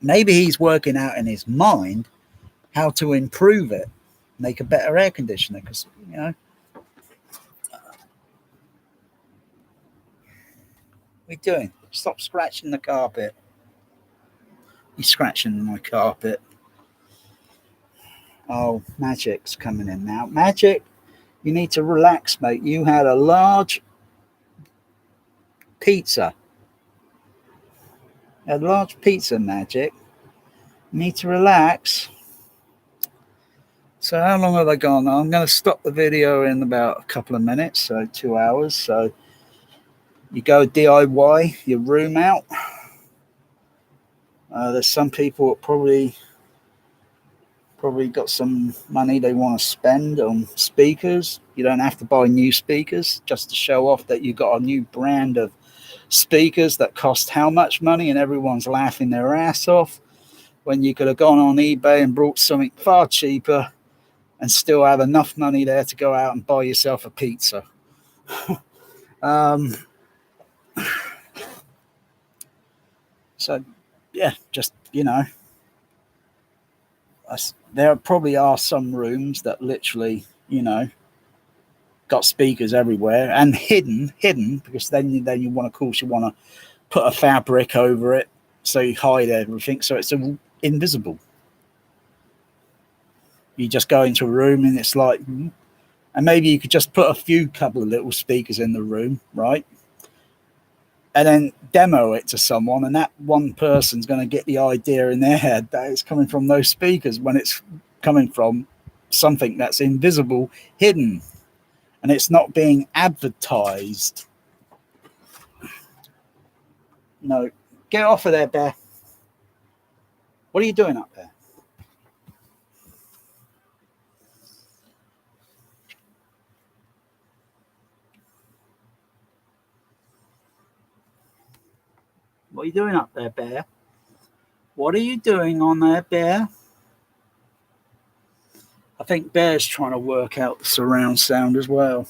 Maybe he's working out in his mind how to improve it, make a better air conditioner, because what are you doing? Stop scratching the carpet. He's scratching my carpet. Oh, Magic's coming in now. Magic, you need to relax, mate. You had a large pizza. A large pizza, Magic. You need to relax. So how long have I gone? I'm going to stop the video in about a couple of minutes, so 2 hours. So you go DIY your room out. There's some people that probably got some money they want to spend on speakers. You don't have to buy new speakers just to show off that you got a new brand of speakers that cost how much money, and everyone's laughing their ass off when you could have gone on eBay and bought something far cheaper and still have enough money there to go out and buy yourself a pizza. So yeah, just there probably are some rooms that literally got speakers everywhere and hidden because then you want to put a fabric over it so you hide everything so it's invisible. You just go into a room and it's like, and maybe you could just put a couple of little speakers in the room, right? And then demo it to someone, and that one person's going to get the idea in their head that it's coming from those speakers when it's coming from something that's invisible, hidden, and it's not being advertised. No. Get off of there, Bear. What are you doing up there? What are you doing up there, Bear? What are you doing on there, Bear? I think Bear's trying to work out the surround sound as well.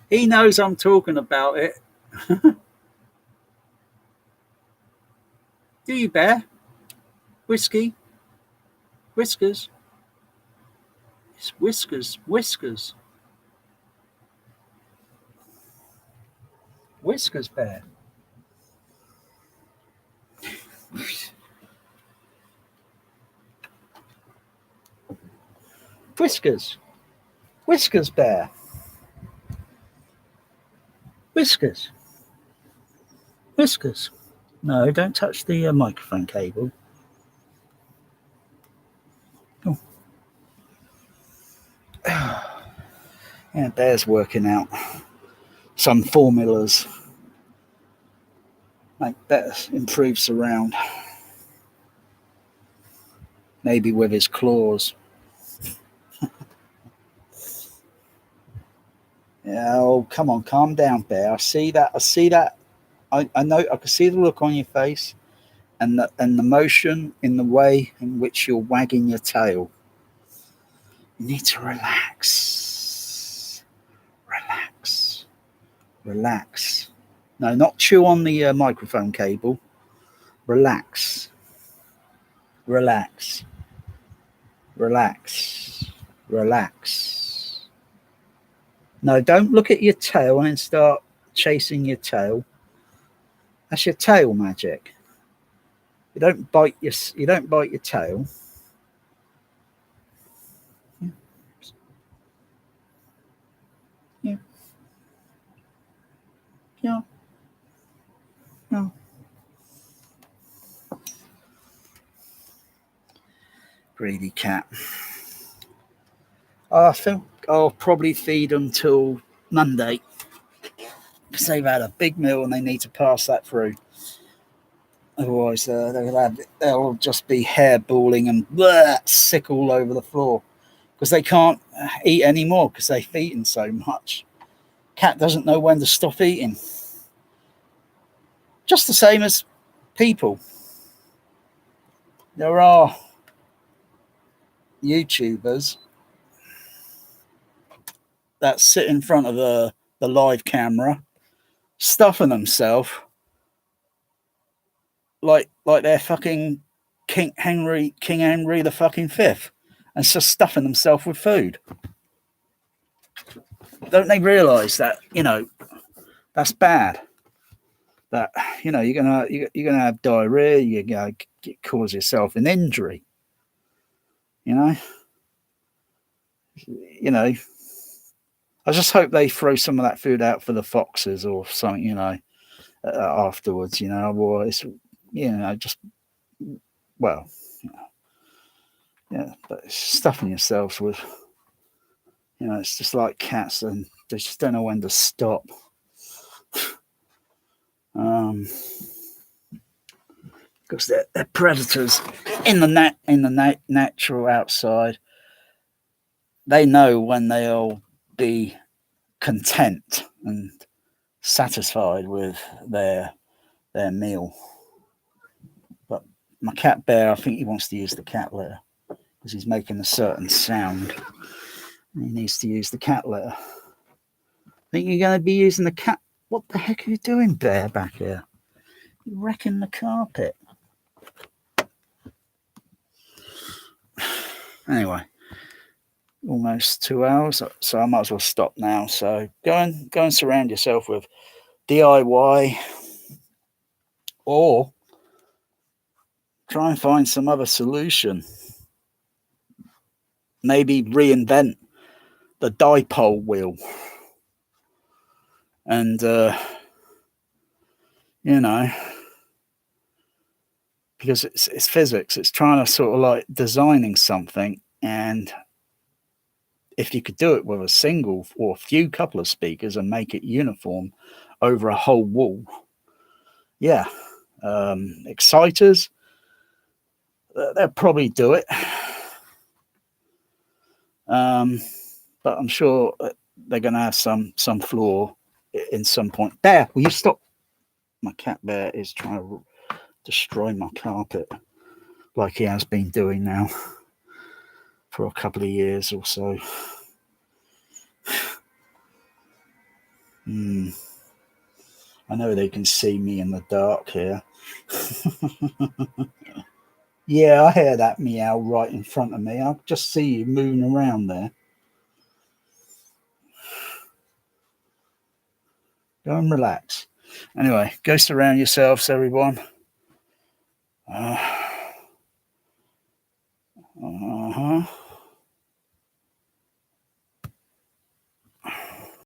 He knows I'm talking about it. Do you, Bear? Whiskey? Whiskers? It's Whiskers. Whiskers. Whiskers, Bear. Whiskers. Whiskers, Bear. Whiskers. Whiskers. No, don't touch the microphone cable. Oh. Yeah, Bear's working out some formulas. Make better, improve surround. Maybe with his claws. Yeah, oh, come on, calm down, Bear. I see that. I know. I can see the look on your face, and the motion in the way in which you're wagging your tail. You need to relax. Relax. Relax. No, not chew on the microphone cable. Relax. Relax. Relax. Relax. No, don't look at your tail and start chasing your tail. That's your tail magic. You don't bite your tail. Yeah. Yeah. No. Greedy cat. I think I'll probably feed them till Monday because they've had a big meal and they need to pass that through. Otherwise, they'll just be hairballing and sick all over the floor because they can't eat anymore because they've eaten so much. Cat doesn't know when to stop eating. Just the same as people. There are YouTubers that sit in front of the live camera, stuffing themselves like they're fucking King Henry the fucking fifth, and just stuffing themselves with food. Don't they realise that that's bad? That you're gonna have diarrhea. You're gonna cause yourself an injury. You know. I just hope they throw some of that food out for the foxes or something. Afterwards. Otherwise, just well, yeah. But stuffing yourselves with, it's just like cats, and they just don't know when to stop. Because they're predators in the natural outside. They know when they'll be content and satisfied with their meal. But my cat Bear, I think he wants to use the cat litter because he's making a certain sound. He needs to use the cat litter. Think you're going to be using the cat? What the heck are you doing, Bear, back here? You're wrecking the carpet. Anyway, almost 2 hours, so I might as well stop now. So go and surround yourself with DIY, or try and find some other solution. Maybe reinvent the dipole wheel, and because it's physics. It's trying to sort of like designing something, and if you could do it with a single or a couple of speakers and make it uniform over a whole wall, yeah. Exciters, they'll probably do it. But I'm sure they're going to have some flaw in some point. Bear, will you stop? My cat Bear is trying to destroy my carpet like he has been doing now for a couple of years or so. I know they can see me in the dark here. Yeah, I hear that meow right in front of me. I just see you moving around there. Go and relax. Anyway, go surround yourselves, everyone. Uh-huh.